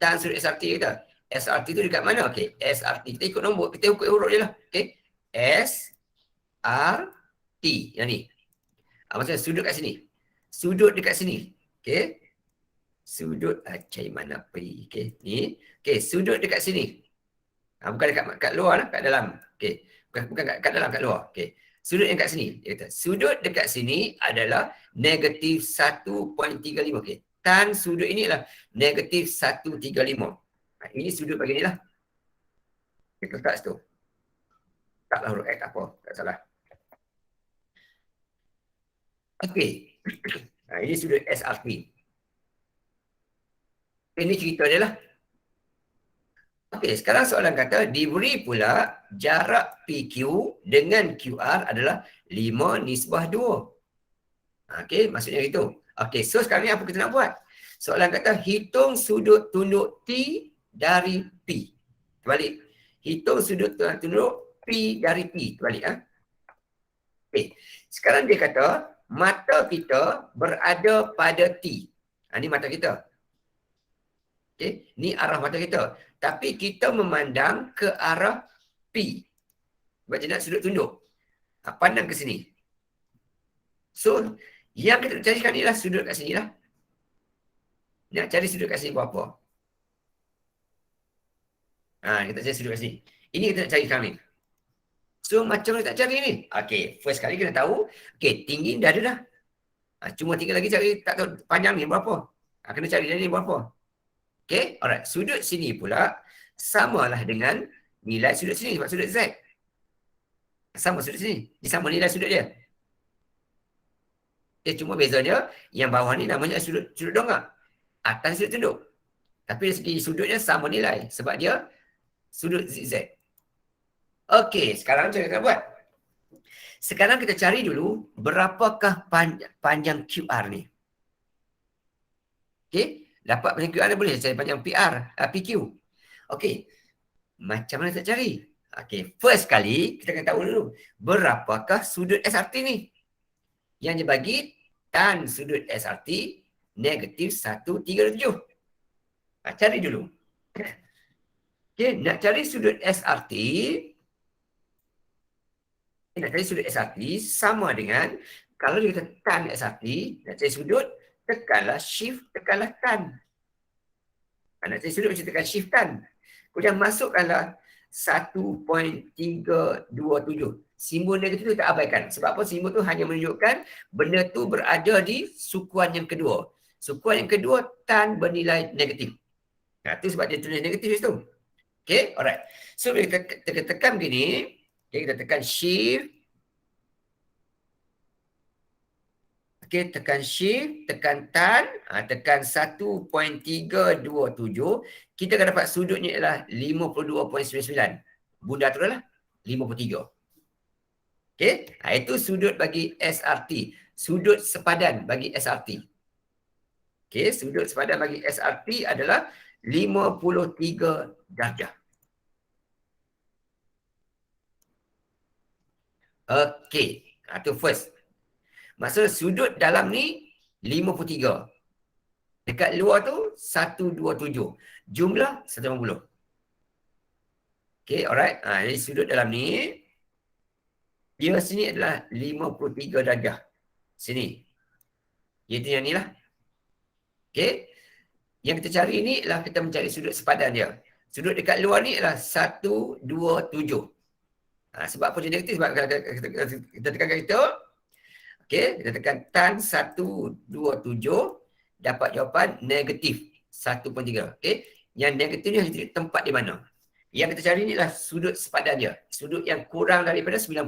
Tan sudut SRT kita. SRT tu dekat mana? Okey, SRT. Kita ikut nombor, kita ikut huruf je lah. Okey. SRT. Yang ni. Maksudnya sudut kat sini. Sudut dekat sini. Okey. Sudut, cari mana pergi. Okey, ni. Okey, sudut dekat sini. Bukan dekat luar lah, kat dalam. Okey. Bukan kat dalam, kat luar. Okey. Sudut yang kat sini. Dia kata, sudut dekat sini adalah negatif 1.35. Okey. Tan sudut ini adalah negatif 135. Ini sudut bagi ni lah. Kita letak situ. Taklah huruf X, tak apa. Tak salah. Okey. Ini sudut SRT. Ini cerita dia lah. Okey, sekarang soalan kata diberi pula jarak PQ dengan QR adalah 5 nisbah 2. Okey, maksudnya itu. Okey, so sekarang ni apa kita nak buat? Soalan kata hitung sudut tunduk T dari P. Terbalik. Hitung sudut tunduk P dari P. Terbalik. Okey, sekarang dia kata mata kita berada pada T. Ini mata kita. Okey, ni arah mata kita. Tapi kita memandang ke arah P. Sebab dia nak sudut tunduk. Pandang ke sini. So, yang kita nak cari sekarang ni lah sudut kat sini lah. Nak cari sudut kat sini berapa? Kita cari sudut kat sini. Ini kita nak cari sekarang ni. So, macam mana tak cari ni? Okey, first kali kena tahu. Okey, tinggi dah ada dah. Cuma tinggal lagi cari tak tahu panjang ni berapa. Kena cari dia ni berapa. Okay, alright. Sudut sini pula samalah dengan nilai sudut sini sebab sudut Z. Sama sudut sini. Dia sama nilai sudut dia. Cuma bezanya yang bawah ni namanya sudut dongak. Atas sudut tunduk. Tapi dari segi sudutnya sama nilai sebab dia sudut ZZ. Okey, sekarang macam mana kita buat? Sekarang kita cari dulu berapakah panjang QR ni. Okey, dapat panjang QR ni boleh cari panjang PQ. Okey, macam mana kita cari? Okey, first kali kita akan tahu dulu berapakah sudut SRT ni. Yang dibagi tan sudut SRT negatif 137. Cari dulu. Okey, nak cari sudut SRT, sama dengan kalau kita tan SRT, nak cari sudut, tekanlah shift, tekanlah tan. Nak cari sudut macam tekan shift tan. Kemudian masukkanlah 1.327. Simbol negatif itu tak abaikan. Sebab apa? Simbol tu hanya menunjukkan benda tu berada di sukuan yang kedua. Sukuan yang kedua tan bernilai negatif. Nah, itu sebab dia tulis negatif situ. Okay, alright. So, bila kita tekan begini, okay, kita tekan shift. Okay, tekan shift, tekan tan, tekan 1.327. Kita akan dapat sudut ni adalah 52.99. Bunda tu adalah 53. Okay, itu sudut bagi SRT. Sudut sepadan bagi SRT. Okay, sudut sepadan bagi SRT adalah 53 darjah. Okey, itu first. Maksud sudut dalam ni 53. Dekat luar tu 127. Jumlah 180. Okey, alright. Jadi sudut dalam ni dia sini adalah 53 darjah. Sini. Iaitu yang ni lah. Okey. Yang kita cari ni adalah kita mencari sudut sepadan dia. Sudut dekat luar ni adalah 127. Sebab apa dia negatif? Sebab kita tekan kat itu. Okey, kita tekan tan 127, dapat jawapan negatif 1.3. Okey, yang negatif ni harus tempat di mana? Yang kita cari ni adalah sudut sepadan dia. Sudut yang kurang daripada 90.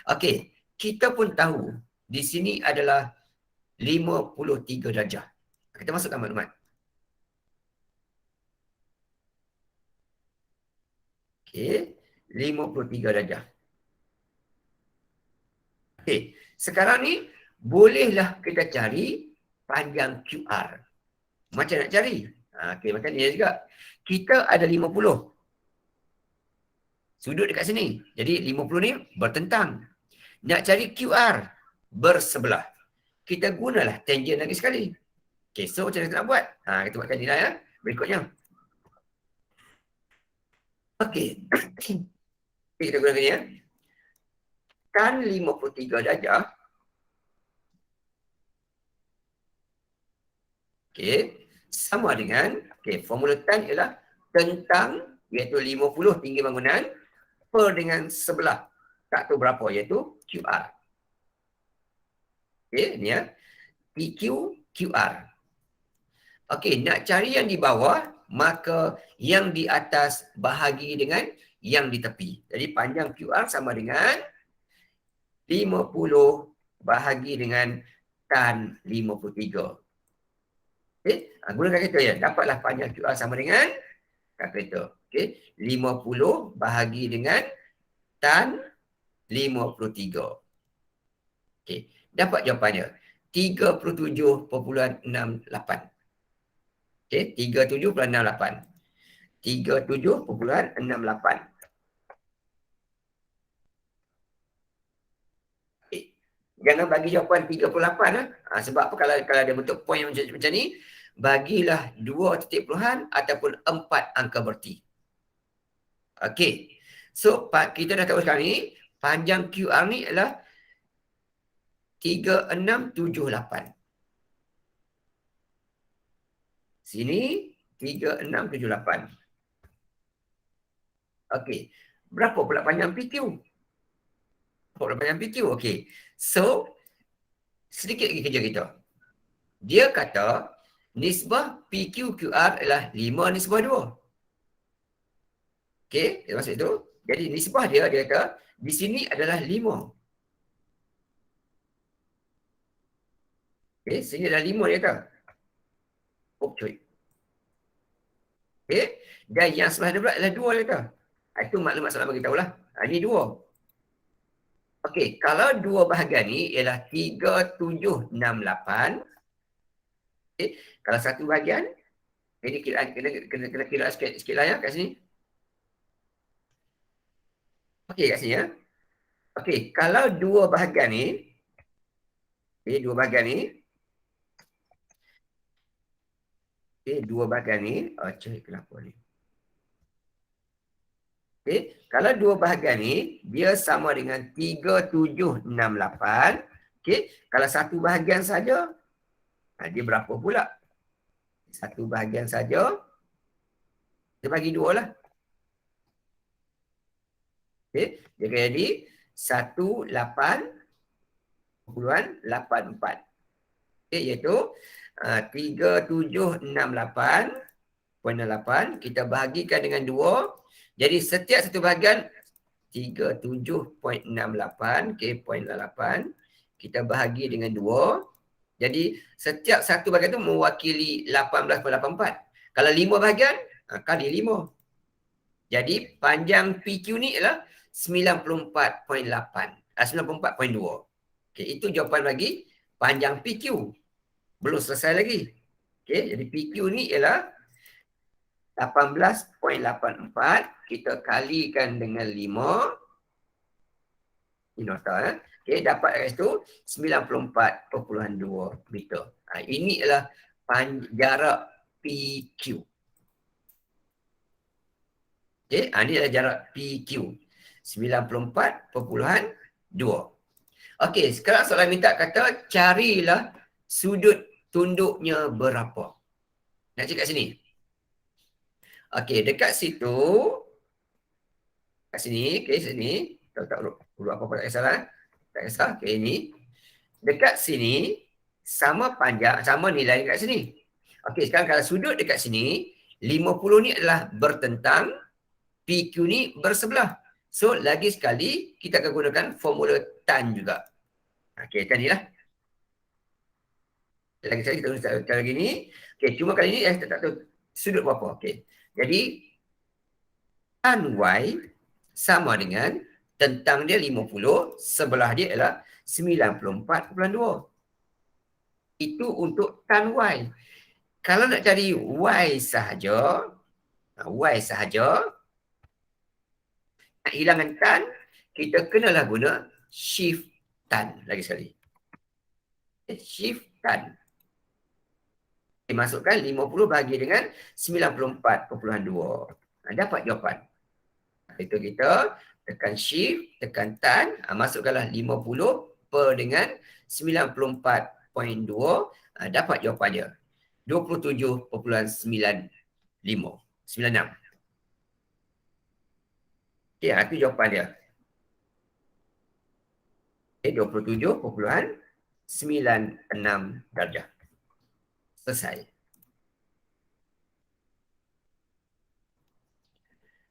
Okey, kita pun tahu di sini adalah 53 darjah. Kita masukkan maklumat. Okey, 53 darjah. Okey, sekarang ni bolehlah kita cari panjang QR. Macam nak cari? Okey, macam ni juga. Kita ada 50. Sudut dekat sini. Jadi 50 ni bertentang. Nak cari QR bersebelah. Kita gunalah tangent lagi sekali. Okey, so macam mana kita nak buat? Kita buatkan nilai ya. Berikutnya. Okey. Kita gunakan ni ya. Tan 53 darjah. Okey. Sama dengan, formula tan ialah tentang, iaitu 50 tinggi bangunan, per dengan sebelah. Tak tahu berapa, iaitu QR. Okey, ni ya. PQ, QR. Okey, nak cari yang di bawah, maka yang di atas bahagi dengan yang di tepi. Jadi panjang QR sama dengan 50 bahagi dengan tan 53. Okey, gunakan kalkulator ya. Dapatlah panjang QR sama dengan kalkulator. Okey, 50 bahagi dengan tan 53. Okey, dapat jawapannya 37.68. Okey, 37.68. 37.68. Okey. Jangan bagi jawapan 38 lah. Sebab apa kalau ada bentuk poin macam ni, bagilah 2 titik puluhan ataupun 4 angka berti. Okey. So, kita dah tahu sekarang ni, panjang QR ni adalah 3678. Sini 3678. Okey. Berapa pula panjang PQ? Berapa pula panjang PQ? Okey. So, sedikit lagi kerja kita. Dia kata nisbah PQ-QR adalah 5:2. Okey, dia maksud itu. Jadi nisbah dia kata di sini adalah 5. Okey, sini adalah 5 dia kata. Oh, cuy. Okey. Dan yang sebelah dia pula adalah 2 kata. Itu maklumat soalan bagi tahulah. Ini 2. Okey, kalau 2 bahagian ni ialah 3768. Okey, kalau satu bahagian ini kena kira sikit lah ya kat sini. Okey kat sini ya. Okey, kalau 2 bahagian ni, okey, 2 bahagian ni, okey, 2 bahagian ni, cari kenapa ni? Okey, kalau 2 bahagian ni dia sama dengan 3768. Okey, kalau satu bahagian saja, dia berapa pula? Satu bahagian saja, dia bagi 2 lah. Okey, dia akan jadi 18.84. Okey, iaitu 3768.8 kita bahagikan dengan 2. Jadi setiap satu bahagian 37.68, okey, 0.8 kita bahagi dengan 2. Jadi setiap satu bahagian tu mewakili 18.84. Kalau 5 bahagian, kali 5. Jadi panjang PQ ni ialah 94.8. 94.2. Okey, itu jawapan bagi panjang PQ. Belum selesai lagi. Okey, jadi PQ ni ialah 18.84 kita kalikan dengan 5. Ini nota okey, dapat kat situ 94.2 meter. Ini adalah jarak PQ. Okey, ini adalah jarak PQ. 94.2. Okey, sekarang soalan minta kata carilah sudut tunduknya berapa. Nak cakap sini. Okey, dekat situ. Kat sini, okey, sini. Tak urut apa-apa, tak kisahlah. Tak kisah, okey, ini. Dekat sini, sama panjang, sama nilai dekat sini. Okey, sekarang kalau sudut dekat sini, 50 ni adalah bertentang, PQ ni bersebelah. So, lagi sekali, kita akan gunakan formula tan juga. Okey, kan ni lah. Lagi sekali kita guna cara gini. Okey, cuma kali ni kita tak tahu sudut berapa. Okey. Jadi, tan Y sama dengan tentang dia 50, sebelah dia ialah 94.2. Itu untuk tan Y. Kalau nak cari Y sahaja, nak hilangkan tan, kita kenalah guna shift tan lagi sekali. Shift tan. Masukkan 50 bagi dengan 94.2. Dapat jawapan. Itu kita tekan shift, tekan tan, masukkanlah 50 per dengan 94.2, dapat jawapan dia. 27.96. Okey, itu jawapan dia. Okay, 27.96 darjah. Selesai.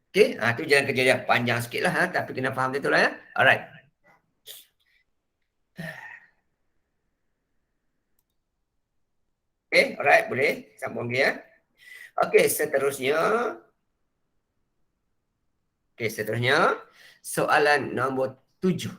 Okey, itu jalan kerja dia. Panjang sikit lah, tapi kena faham betul lah ya. Alright. Okey, alright, boleh. Sambung lagi ya. Okey, seterusnya. Soalan nombor 7.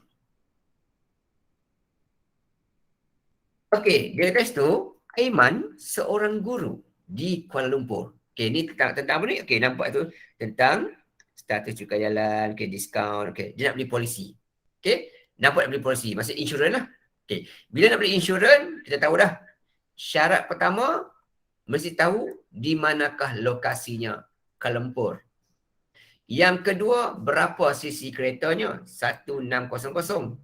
Okey, dia kata situ, Aiman seorang guru di Kuala Lumpur. Okey, ni tentang apa ni? Okey, nampak tu tentang status cukai jalan, okey, diskaun, okey, dia nak beli polisi. Okey, nampak nak beli polisi, maksud insurans lah. Okey, bila nak beli insurans, kita tahu dah. Syarat pertama, mesti tahu di manakah lokasinya, Kuala Lumpur. Yang kedua, berapa sisi keretanya? 1600.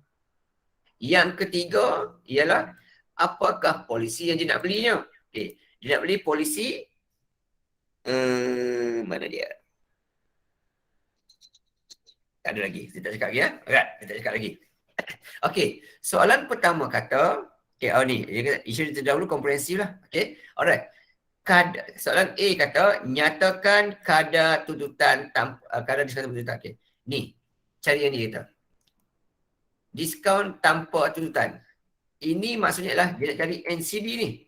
Yang ketiga ialah apakah polisi yang dia nak belinya. Okay. Dia nak beli polisi, mana dia? Tak ada lagi. Saya tak cakap lagi ya. Alright, saya tak cakap lagi. Okey, soalan pertama kata, okey, ni, isu terdahulu komprehensif lah. Okey, alright. Soalan A kata, nyatakan kadar tuntutan, kadar diskaun tuntutan. Okey, ni, cari yang ni kata. Diskaun tanpa tuntutan. Ini maksudnya lah dia nak cari NCD ni.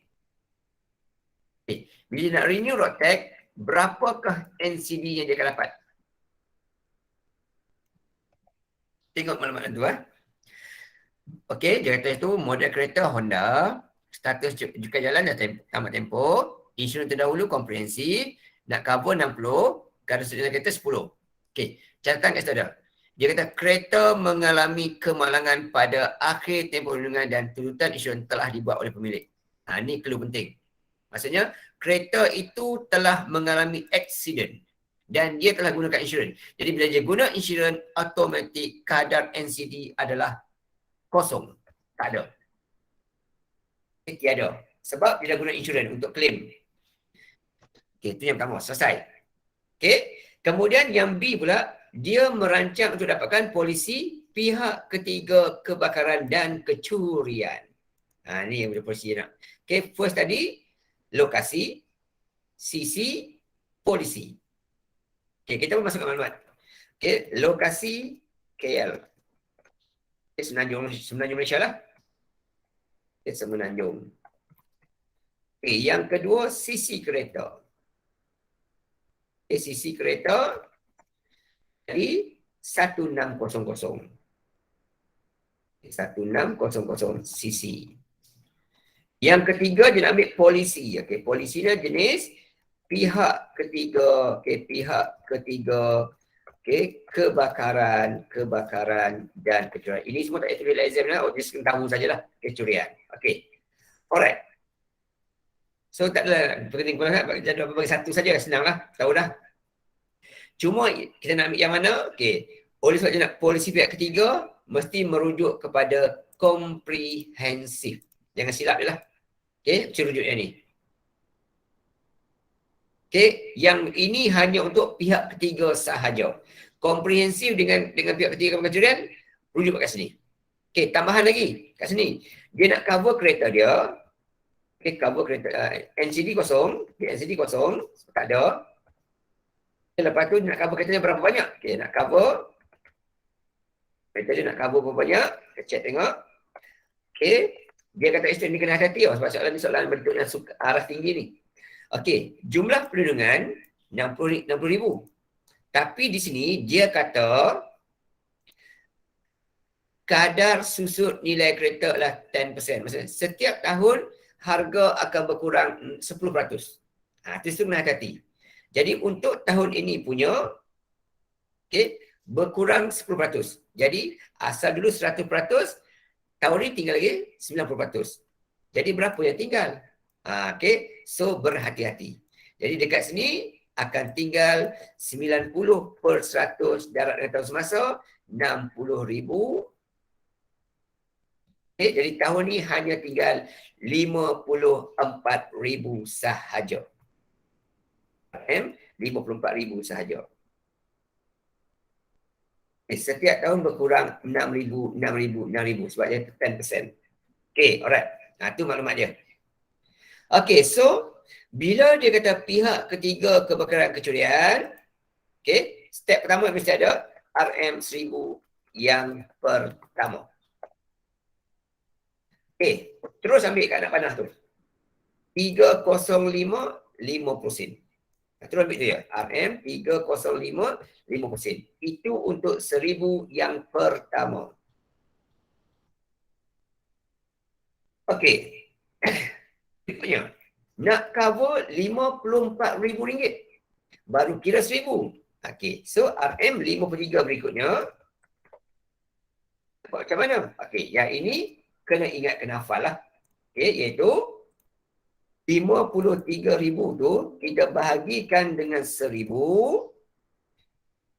Okay. Bila nak renew road tax, berapakah NCD yang dia akan dapat? Tengok maklumat tu Okey, dia kata itu model kereta Honda, status juga jalan dah tamat tempoh, insurans terdahulu komprehensif, nak cover 60, kadar sedia kereta 10. Okey, catatan kat situ ada. Dia kata kereta mengalami kemalangan pada akhir tempoh perlindungan dan tuntutan insurans telah dibuat oleh pemilik. Ini clue penting. Maksudnya kereta itu telah mengalami accident dan dia telah gunakan insurans. Jadi bila dia guna insurans, automatik kadar NCD adalah kosong. Tak ada. Tiada. Sebab dia dah guna insurans untuk claim. Okey, itu yang pertama. Selesai. Okey. Kemudian yang B pula, dia merancang untuk dapatkan polisi pihak ketiga kebakaran dan kecurian. Ni yang polisi nak. Okey, first tadi, lokasi, CC, polisi. Okey, kita pun masuk ke maklumat. Okey, lokasi KL. Semenanjung Malaysia lah. Semenanjung. Okay, yang kedua, sisi kereta. Okay, sisi kereta jadi 1600. 1600 sisi. Yang ketiga, dia nak ambil polisi. Okay, polisi dia jenis pihak ketiga. Okay, pihak ketiga. Okay, kebakaran dan kecurian. Ini semua tak payah tulis dalam exam lah. Just tahu sajalah kecurian. Okay. Alright. So tak ada penting pula jadual bagi satu saja, senanglah. Tahu dah. Cuma kita nak ambil yang mana? Okay. Oleh sebab nak polisi pihak ketiga, mesti merujuk kepada komprehensif. Jangan silap je lah. Okay, rujuk yang ni. Okay, yang ini hanya untuk pihak ketiga sahaja. Komprehensif dengan pihak ketiga kecurian, rujuk kat sini. Okay, tambahan lagi kat sini. Dia nak cover kereta dia. Okay, cover kereta. NCD kosong. Okay, NCD kosong. Tak ada. Okay, lepas tu dia nak cover kereta dia berapa banyak? Okay, nak cover. Kereta dia nak cover berapa banyak? Kita check tengok. Okay. Dia kata isteri ni kena hati-hati. Sebab soalan ni soalan bentuknya arah tinggi ni. Okey, jumlah perlindungan 60,000. Tapi di sini dia kata kadar susut nilai kereta adalah 10%. Maksudnya setiap tahun harga akan berkurang 10%. Itu kena hati-hati. Jadi untuk tahun ini punya berkurang 10%. Jadi asal dulu 100%, tahun ini tinggal lagi 90%. Jadi berapa yang tinggal? Okay, so berhati-hati. Jadi dekat sini akan tinggal 90% darat dan tahun semasa, 60,000. Okay, jadi tahun ni hanya tinggal 54,000 sahaja. 54,000 sahaja. Setiap tahun berkurang 6,000 sebab dia 10%. Okay, alright. Itu maklumat dia. Okay, so bila dia kata pihak ketiga kebakaran kecurian, okay, step pertama mesti ada RM1000 yang pertama. Okay, terus ambil kat anak panah tu. 305, 50 sen. Terus ambil tu ya. RM305, 50 sen. Itu untuk 1000 yang pertama. Okay. Berikutnya, nak cover RM54,000. Baru kira 1000. Okey, so RM53 berikutnya. Macam mana? Okey, yang ini kena ingat, kena hafal lah. Okey, iaitu 53,000 tu kita bahagikan dengan 1000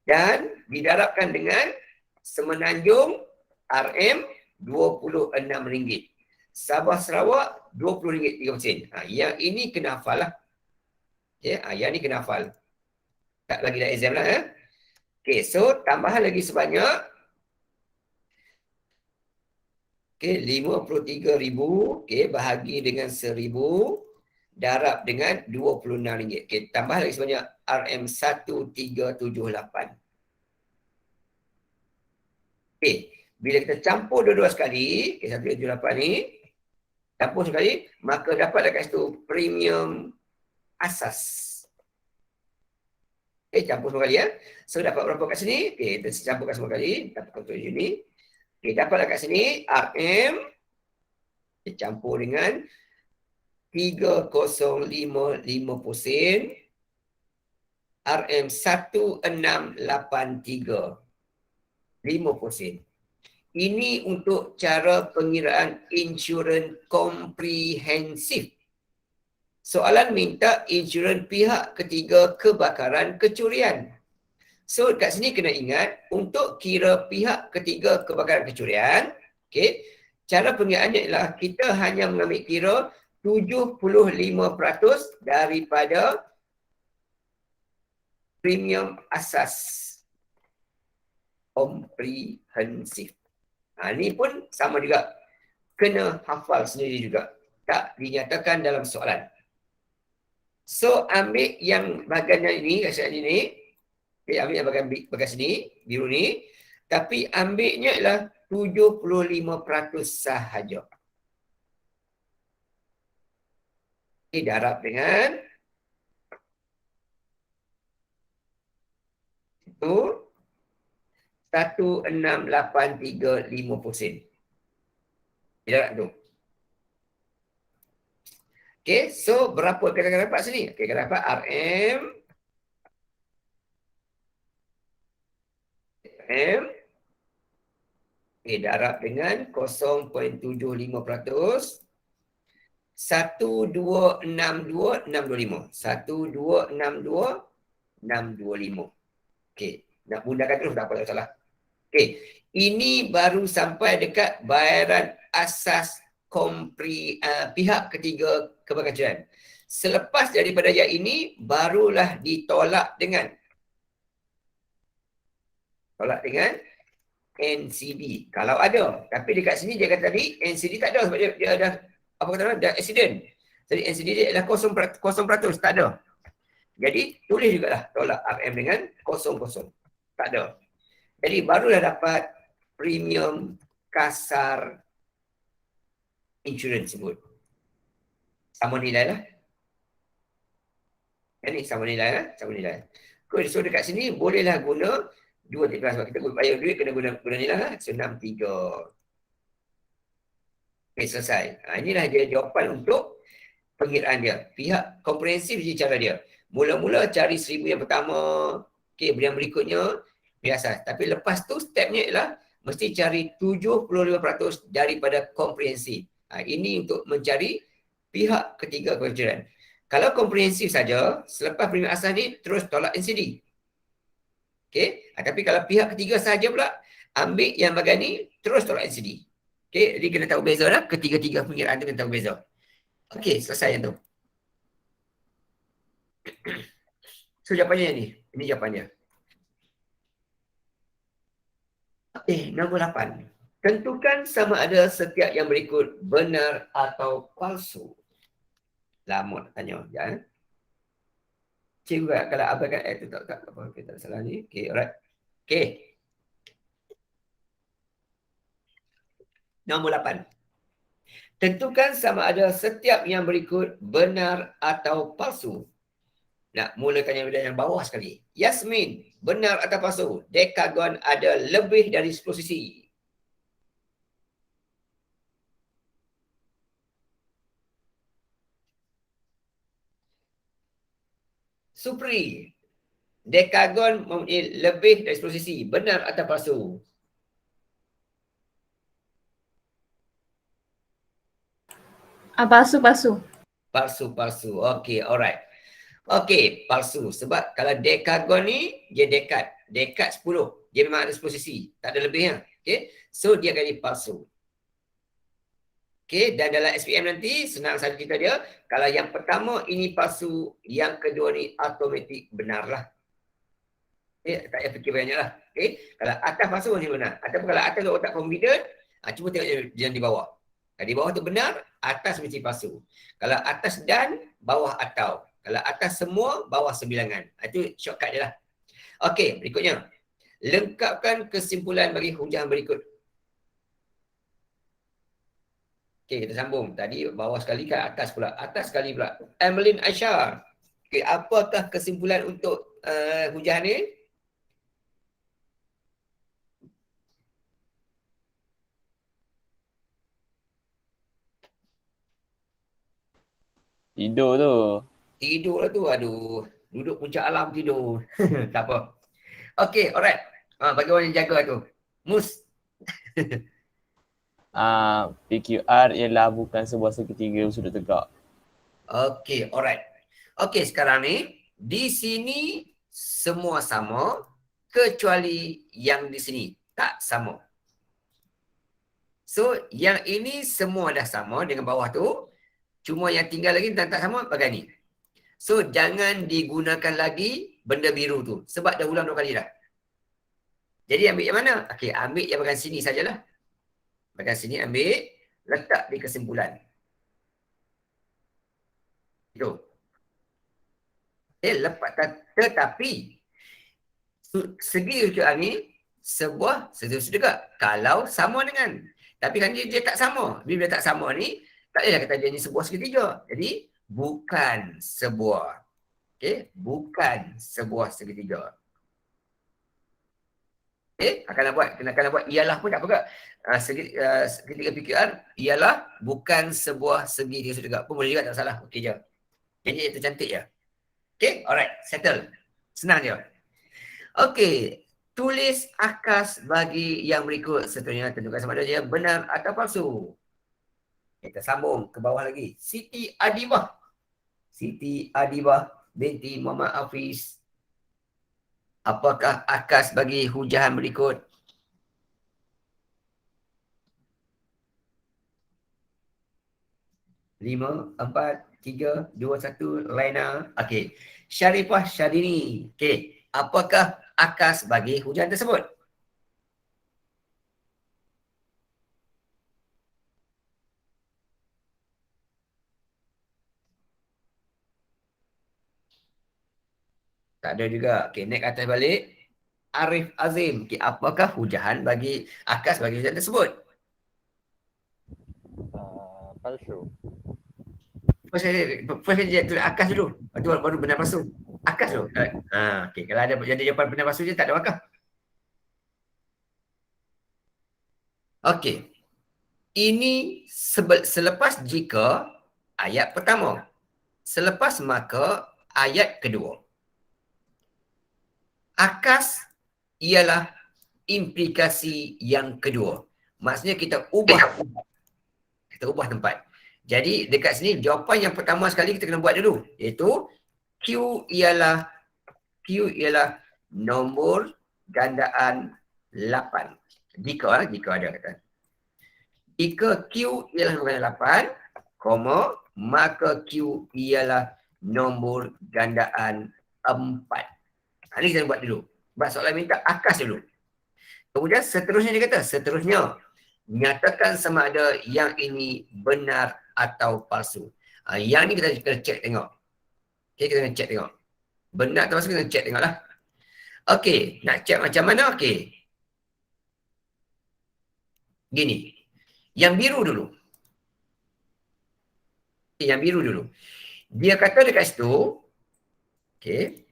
dan didarabkan dengan semenanjung RM26. Sabah Sarawak RM20.30. Yang ini kena hafal lah. Okay, yang ni kena hafal. Tak lagi dah exam lah. Okay, so tambahan lagi sebanyak 53,000. Okay, bahagi dengan 1000. Darab dengan RM26. Okay, tambah lagi sebanyak RM1378. Okay, bila kita campur dua-dua sekali, okay, 178 ni, campur sekali, maka dapat dekat situ premium asas. Campur semua kali ya. So dapat berapa kat sini? Kita campurkan semua kali. Dapat untuk ini. Dapatlah kat sini RM campur dengan 3055 sen. RM 1683 50 sen. Ini untuk cara pengiraan insurans komprehensif. Soalan minta insurans pihak ketiga kebakaran kecurian. So kat sini kena ingat untuk kira pihak ketiga kebakaran kecurian, okey, cara pengiraannya ialah kita hanya mengambil kira 75% daripada premium asas komprehensif. Ini pun sama juga. Kena hafal sendiri juga. Tak dinyatakan dalam soalan. So, ambil yang bahagian ini, kat sini. Okay, ambil yang bahagian sini, biru ni. Tapi ambilnya ialah 75% sahaja. Okay, darab dengan itu 168350 sen. Darab tu. Okay, so berapa kita akan dapat sini? Okay, kita dapat RM. Okay, darab dengan 0.75%. 1262625. 1262625. Okey, nak mudahkan terus tak apa salah. Okey, ini baru sampai dekat bayaran asas pihak ketiga kebakaran. Selepas daripada yang ini barulah ditolak dengan NCD kalau ada. Tapi dekat sini dia kata tadi NCD tak ada sebab dia ada apa kata orang dah accident. Jadi NCD dia adalah 0%, tak ada. Jadi tulis jugalah tolak RM dengan 00. Tak ada. Jadi barulah dapat premium kasar insurans sebut. Sama nilai lah. Ini sama nilai lah. Sama nilai. So dekat sini bolehlah guna 2 tiga sebab kita bayar duit kena guna nilai lah. So 63. Okay, selesai. Inilah dia jawapan untuk pengiraan dia. Pihak komprehensif je cara dia. Mula-mula cari 1000 yang pertama. Okay, yang berikutnya biasa. Tapi lepas tu stepnya ialah mesti cari 75% daripada komprehensif. Ini untuk mencari pihak ketiga kewajiran. Kalau komprehensif saja, selepas premium asas ni terus tolak NCD. Okay, tapi kalau pihak ketiga saja pula, ambil yang bagian ni terus tolak NCD. Okay, jadi kena tahu beza lah. Ketiga-tiga pengiraan tu kena tahu beza. Okay, selesai yang tu. So jawapannya ni. Ini jawapannya. Nombor 8. Tentukan sama ada setiap yang berikut benar atau palsu. Lama nak tanya. Ya. Cikgu kalau abaikan tu tak apa. Okay, tak salah ni. Okay, alright. Okay. Nombor 8. Tentukan sama ada setiap yang berikut benar atau palsu. Nak mula tanya yang bawah sekali. Yasmin, benar atau palsu? Dekagon ada lebih dari 10 sisi. Supri, dekagon mempunyai lebih dari 10 sisi. Benar atau palsu? Palsu. Palsu. Okay, alright. Okay, palsu. Sebab kalau dekagon ni, dia dekat. Dekat 10. Dia memang ada 10 sisi. Tak ada lebihnya. Okay, so dia akan jadi palsu. Okay, dan dalam SPM nanti, senang saja cerita dia. Kalau yang pertama ini palsu, yang kedua ni automatik benar lah. Okay, tak payah fikir banyak lah. Okay, kalau atas palsu ni benar. Ataupun kalau atas tu tak confident, cuba tengok yang di bawah. Kalau di bawah tu benar, atas mesti palsu. Kalau atas dan, bawah atau. Kalau atas semua, bawah sebilangan. Itu shortcut je lah. Okey, berikutnya. Lengkapkan kesimpulan bagi hujah berikut. Okey, kita sambung. Tadi bawah sekali kan, atas pula. Atas sekali pula. Emeline Aisyah. Okey, apakah kesimpulan untuk hujan ni? Tidur tu. Tidur lah tu. Aduh. Duduk puncak alam tidur. Tak apa. Okey, alright. Bagi orang yang jaga tu. Mus. PQR ialah bukan sebuah segitiga sudut tegak. Okey, alright. Okey, sekarang ni. Di sini semua sama. Kecuali yang di sini. Tak sama. So, yang ini semua dah sama dengan bawah tu. Cuma yang tinggal lagi tak sama bagai ni. So, jangan digunakan lagi benda biru tu. Sebab dah ulang 2 kali dah. Jadi, ambil yang mana? Okey, ambil yang bahagian sini sajalah. Bahagian sini ambil. Letak di kesimpulan. Itu. Lepas. Tetapi, segi rujukan ni, sebuah sesuatu juga. Kalau sama dengan. Tapi kan dia tak sama. Bila dia tak sama ni, tak bolehlah kata dia ni sebuah segitiga. Jadi, bukan sebuah. Okey, bukan sebuah segitiga. Kena buat ialah pun tak apa. Segitiga PQR ialah bukan sebuah segitiga segitiga pun boleh juga, tak salah. Okey je. Jadi itu cantik je. Okey, alright, settle. Senang je. Okey, tulis akas bagi yang berikut. Seterusnya tentukan sama ada dia benar atau palsu. Kita sambung ke bawah lagi. Siti Adibah binti Muhammad Hafiz. Apakah akas bagi hujahan berikut? Lima, 4, 3, 2, 1, Laina. Okey. Syarifah Syadini. Okey. Apakah akas bagi hujahan tersebut? Tak ada juga. Okey, naik ke atas balik. Arif Azim. Okey, apakah hujahan bagi akas bagi hujahan tersebut? Palsu. First dia tulis akas dulu. Lepas tu baru benar palsu. Akas dulu. Okey, kalau ada jadi jawapan benar palsu je tak ada akal. Okey. Ini selepas jika ayat pertama. Selepas maka ayat kedua. Akas ialah implikasi yang kedua. Maksudnya kita ubah tempat. Jadi dekat sini jawapan yang pertama sekali kita kena buat dulu, iaitu Q ialah nombor gandaan 8. Jika ada kata. Jika Q ialah nombor gandaan 8, maka Q ialah nombor gandaan 4. Ini kita buat dulu. Sebab soalan minta akas dulu. Kemudian seterusnya dia kata, nyatakan sama ada yang ini benar atau palsu. Yang ni kita kena cek tengok. Okay, kita kena cek tengok. Benar atau palsu kita kena cek tengok lah. Okey, nak cek macam mana? Okey. Gini. Yang biru dulu. Yang biru dulu. Dia kata dekat situ. Okey.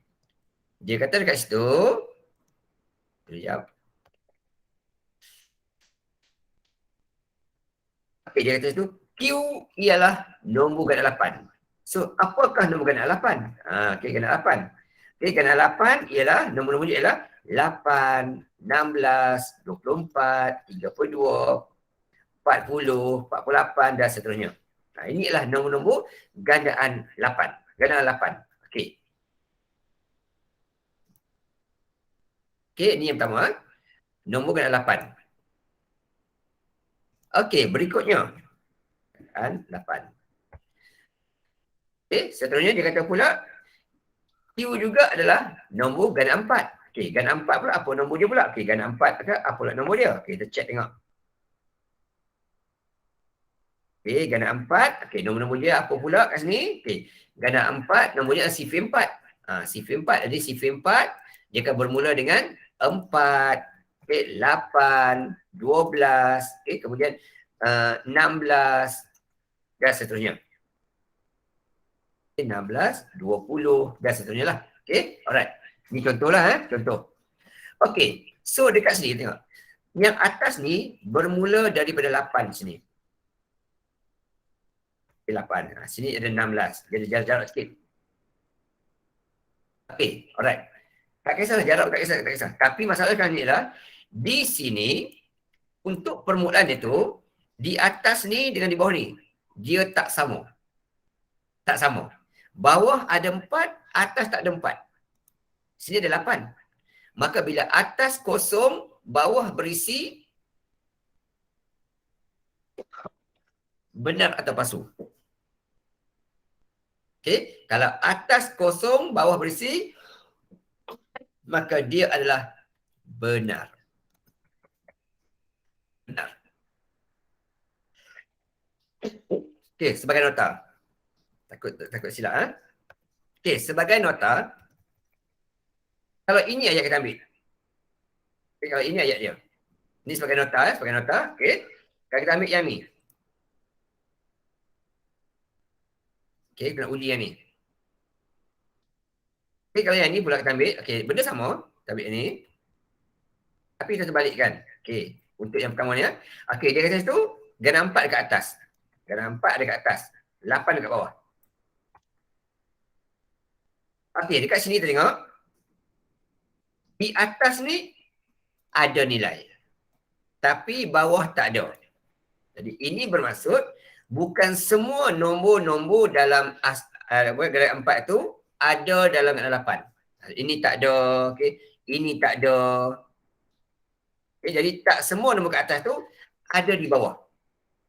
Dia kata dekat situ. Sekejap. Okey, dia kata situ. Q ialah nombor gandaan 8. So, apakah nombor gandaan 8? Okey, gandaan 8. Okey, gandaan 8 ialah, nombor-nombor dia ialah 8, 16, 24, 32, 40, 48 dan seterusnya. Ini ialah nombor-nombor gandaan 8. Gandaan 8. Okey. Okey, ini yang pertama. Nombor gandaan 8. Okey, berikutnya. Gandaan 8. Okey, seterusnya dia kata pula Q juga adalah nombor gandaan 4. Okey, gandaan 4 pula apa nombor dia pula? Okey, gandaan 4 apa pula nombor dia? Okey, kita check tengok. Okey, gandaan 4. Okey, nombor-nombor dia apa pula kat sini? Okey, gandaan 4 nombornya sifir 4. Sifir 4. Jadi sifir 4 dia akan bermula dengan 4, okey, 8, 12, okey, kemudian 16 dan seterusnya. 16, 20 dan seterusnya lah. Okey, alright. Ni contohlah contoh. Okey, so dekat sini tengok. Yang atas ni bermula daripada 8 sini. 8. Sini ada 16. Jadi jarak sikit. Okey, alright. Tak kisahlah jarak, tak kisah. Tapi masalah kan ni ialah di sini untuk permulaan dia tu di atas ni dengan di bawah ni dia tak sama. Tak sama. Bawah ada 4, atas tak ada 4. Sini ada 8. Maka bila atas kosong, bawah berisi, benar atau palsu? Okey, kalau atas kosong, bawah berisi, maka dia adalah benar. Benar. Okey, sebagai nota. Takut silap. Okey, sebagai nota, kalau ini ayat kita ambil. Okay, kalau ini ayat dia. Ini sebagai nota, okey. Kalau kita ambil yang ni. Okey, kena undi yang ni. Okey, kalau yang ni pula kita ambil, okey, benda sama, kita ambil yang ni. Tapi kita terbalikkan. Okey, untuk yang pertama ni Okey, dia kata situ, gana 4 dekat atas. Gana 4 dekat atas. 8 dekat bawah. Okey, dekat sini kita tengok. Di atas ni ada nilai. Tapi bawah tak ada. Jadi ini bermaksud bukan semua nombor-nombor dalam gradient 4 tu ada dalam gradient 8. Ini tak ada, okey. Ini tak ada. Okay, jadi tak semua nombor kat atas tu ada di bawah.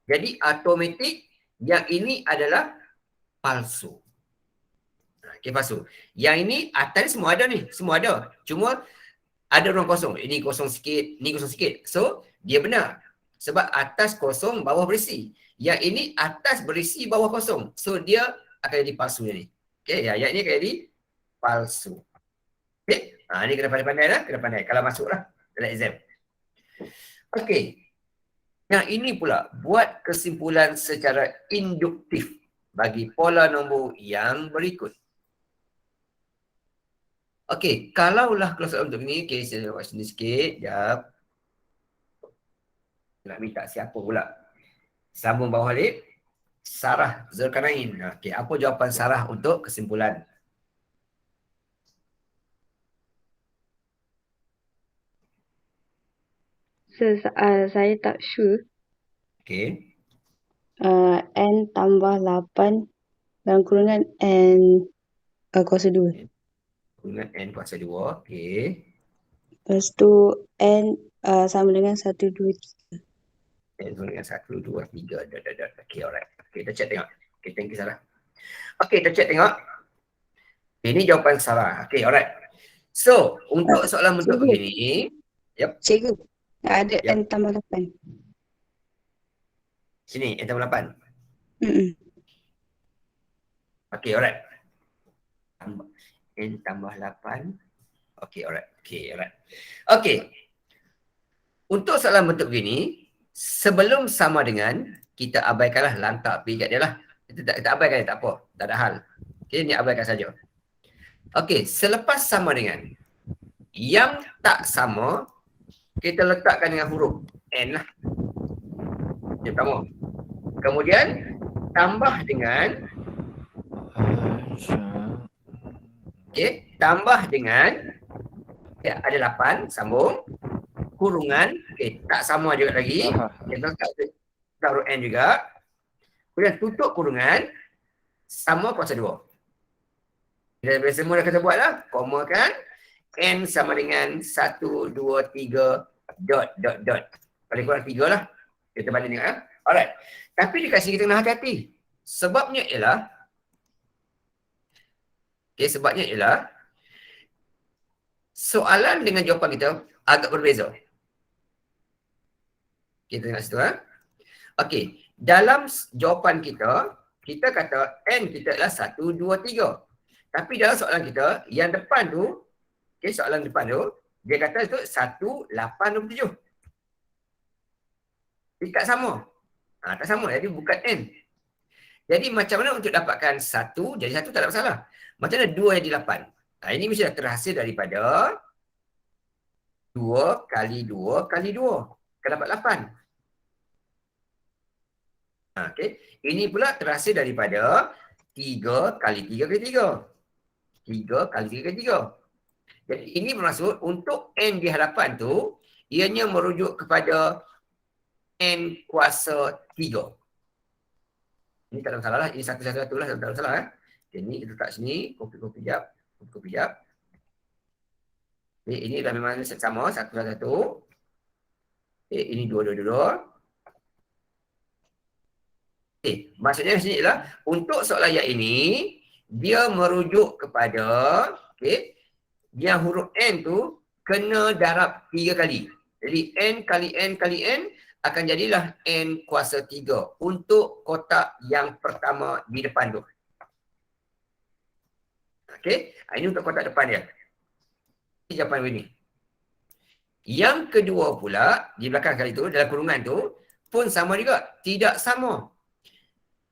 Jadi automatik yang ini adalah palsu. Okey, palsu. Yang ini atas ni semua ada ni, semua ada. Cuma ada ruang kosong. Ini kosong sikit, ni kosong sikit. So, dia benar. Sebab atas kosong, bawah berisi. Yang ini atas berisi, bawah kosong. So, dia akan jadi palsu ni. Okey, yang ini akan jadi palsu. Okey, ni kena pandai-pandai lah. Kena pandai. Kalau masuk lah dalam exam. Okey. Yang ini pula, buat kesimpulan secara induktif bagi pola nombor yang berikut. Okey, kalaulah kalau soalan untuk ini, okey, saya buat sini sikit, sekejap. Nak minta siapa pula? Sambung bawah balik. Sarah Zulkarnain. Okey, apa jawapan Sarah untuk kesimpulan? Saya tak sure. Okey. N tambah 8 dalam kurungan N kuasa 2. Kurungan N kuasa 2. Okey. Lepas tu N sama dengan 1, 2, 3. N sama dengan 1, 2, 3. Okey, alright. Okey, kita check tengok. Okey, thank you Sarah. Okey, kita check tengok. Ini jawapan Sarah. Okey, alright. So, untuk soalan bentuk begini. Yep. Cikgu, ada Yep. N tambah 8. Sini, N tambah 8. Okey, alright. N tambah 8. Okey, alright. Okey. Untuk soalan bentuk begini, sebelum sama dengan, kita abaikanlah lantak pergi kat dia lah. Kita abaikan dia, tak apa. Tak ada hal. Okey, ni abaikan saja. Okey, selepas sama dengan, yang tak sama, kita letakkan dengan huruf N lah. Yang pertama. Kemudian, tambah dengan, okey, tambah dengan, ya, ada 8, sambung. Kurungan, okey, tak sama juga lagi. Kita letak huruf N juga. Kemudian tutup kurungan, sama kuasa 2. Bila semua dah kita buat lah, koma kan. N sama dengan 1, 2, 3, dot. Paling kurang 3 lah. Kita banding tengok lah. Alright. Tapi dekat sini kita kena hati-hati. Sebabnya ialah, soalan dengan jawapan kita agak berbeza. Kita tengok situ lah. Okey, dalam jawapan kita, kita kata N kita adalah 1, 2, 3. Tapi dalam soalan kita, yang depan tu, okey, soalan depan tu, dia kata itu 1, 8, 27. Tak sama. Tak sama, jadi bukan N. Jadi macam mana untuk dapatkan 1, jadi 1 tak ada masalah. Macam mana 2 jadi 8? Ini mesti dah terhasil daripada 2 kali 2 kali 2. Akan dapat 8. Okey. Ini pula terhasil daripada 3 kali 3 kali 3. 3 kali 3 kali 3. Jadi ini bermaksud untuk N di hadapan tu, ianya merujuk kepada N kuasa 3. Ini tak ada masalah lah. Ini satu-satu lah. Tak ada masalah. Okay, ini kita letak sini. Kopi-kopi jap. Kopi-kopi jap. Okay, ini dah memang sama. Satu-satu. Okay, ini dua-dua-dua. Okay, maksudnya sini ialah untuk soalan ayat ini, dia merujuk kepada, okay, yang huruf N tu kena darab 3 kali. Jadi N kali N kali N akan jadilah N kuasa 3 untuk kotak yang pertama di depan tu. Okey, ini untuk kotak depan dia. Ini jawapan ini. Yang kedua pula, di belakang kali tu, dalam kurungan tu, pun sama juga. Tidak sama.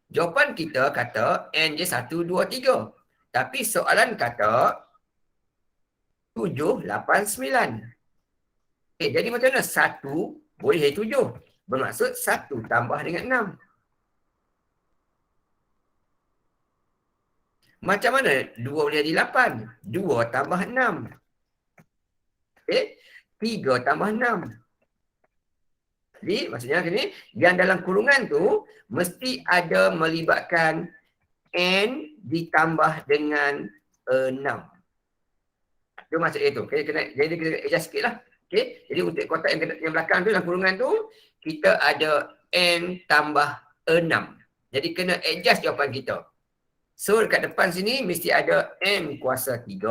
Jawapan kita kata N je 1, 2, 3. Tapi soalan kata 7, 8, 9. Okay, jadi macam mana? 1 boleh jadi 7. Bermaksud 1 tambah dengan 6. Macam mana 2 boleh jadi 8? 2 tambah 6. Okay, 3 tambah 6. Jadi maksudnya ni, yang dalam kurungan tu mesti ada melibatkan N ditambah dengan 6. Itu maksud itu. Okay, jadi kita adjust sikit lah. Okay, jadi untuk kotak yang belakang tu, dalam kurungan tu, kita ada N tambah 6. Jadi kena adjust jawapan kita. So dekat depan sini mesti ada N kuasa 3.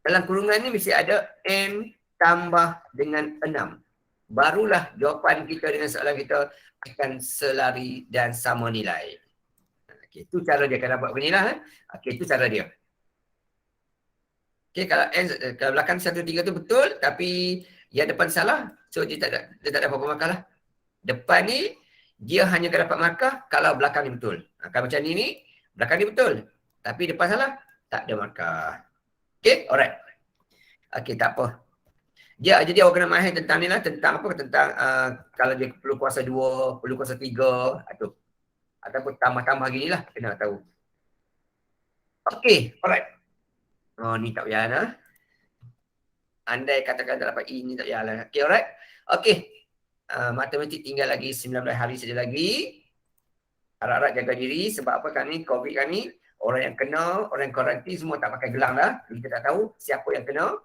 Dalam kurungan ni mesti ada N tambah dengan 6. Barulah jawapan kita dengan soalan kita akan selari dan sama nilai. Okay, itu cara dia akan dapat beginilah. Okay, itu cara dia. Okay, kalau N, kalau belakang 1, 3 tu betul, tapi yang depan salah, so dia tak ada apa-apa markah lah. Depan ni, dia hanya akan dapat markah kalau belakang ni betul. Kalau macam ni, belakang ni betul. Tapi depan salah, tak ada markah. Okay, alright. Okay, tak apa. Jadi awak kena mahir tentang ni lah, tentang apa? Tentang kalau dia perlu kuasa 2, perlu kuasa 3, ataupun tambah-tambah gini lah, kena tahu. Okay, alright. Oh, ni tak payah lah. Andai katakan tak dapat E, ni tak payah lah. Okay, alright. Okay. Matematik tinggal lagi 19 hari saja lagi. Harap-harap jaga diri. Sebab apa kan ni, COVID kan ni, orang yang kena, orang yang kuarantin semua tak pakai gelang dah. Kita tak tahu siapa yang kena.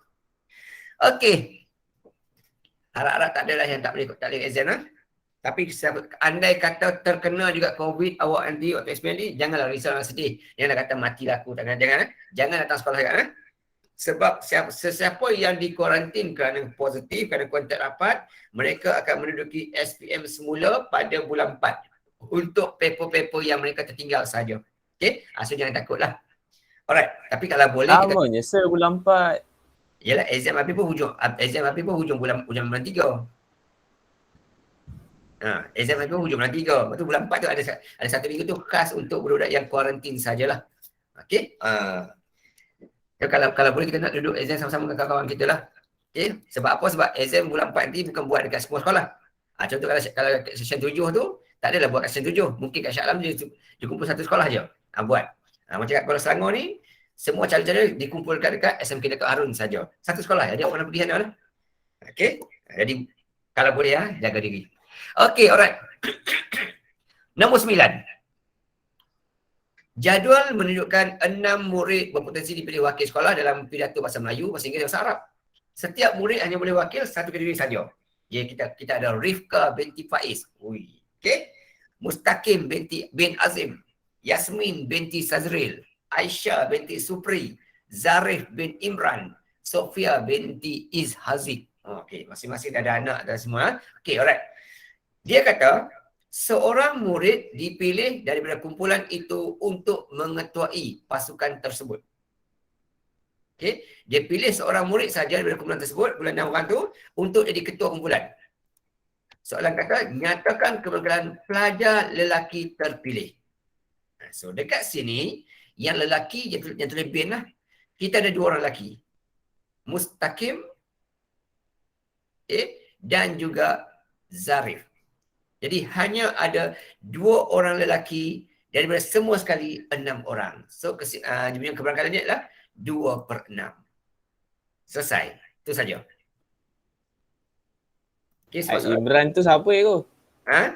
Okay. Harap-harap tak adalah yang tak boleh exam lah. Tapi andai kata terkena juga COVID awak nanti waktu eksperimen ni, janganlah risau dan sedih. Janganlah kata matilah aku. Jangan. Jangan datang sekolah kan. Sebab sesiapa yang dikuarantin kerana positif, kerana kontak rapat, mereka akan menduduki SPM semula pada bulan 4 untuk paper-paper yang mereka tertinggal saja. Okay? So jangan takutlah. Alright. Tapi kalau boleh kita... Lamanya bulan 4. Yalah, exam habis pun hujung bulan 3. Exam habis pun hujung bulan 3. Lepas tu bulan 4 tu ada satu minggu tu khas untuk budak-budak yang kuarantin sajalah. Okay? Kalau boleh kita nak duduk exam sama-sama dengan kawan-kawan kita lah. Okay? Sebab apa? Sebab exam bulan 4 ni bukan buat dekat semua sekolah. Contoh kalau session 7 tu, tak adalah buat kat session 7. Mungkin kat Shah Alam dia kumpul satu sekolah je. Buat. Macam kat Kuala Selangor ni, semua cara-cara dikumpulkan dekat SMK Datuk Harun saja. Satu sekolah. Jadi awak nak pergi sana lah. Okay? Jadi kalau boleh jaga diri. Okay, alright. Nombor 9. Jadual menunjukkan 6 murid berpotensi dipilih wakil sekolah dalam pidato bahasa Melayu, bahasa Inggeris dan bahasa Arab. Setiap murid hanya boleh wakil satu kategori saja. Jadi kita ada Rifka binti Faiz. Okay. Mustaqim bin Azim. Yasmin binti Sazril. Aisyah binti Supri. Zarif bin Imran. Sofia binti Izhazik. Okay, masing-masing dah ada anak dan semua. Okay, alright. Dia kata, seorang murid dipilih daripada kumpulan itu untuk mengetuai pasukan tersebut. Okay. Dia pilih seorang murid saja daripada kumpulan tersebut, kumpulan 6 orang tu, untuk jadi ketua kumpulan. Soalan kata, nyatakan kebakaran pelajar lelaki terpilih. So dekat sini, Yang lelaki, yang tulis bin lah. Kita ada 2 orang lelaki. Mustaqim dan juga Zarif. Jadi hanya ada 2 orang lelaki daripada semua sekali 6 orang. So dia punya keberangkatannya adalah 2/6. Selesai. Itu saja. Okay, Imran tu siapa tu? Ha?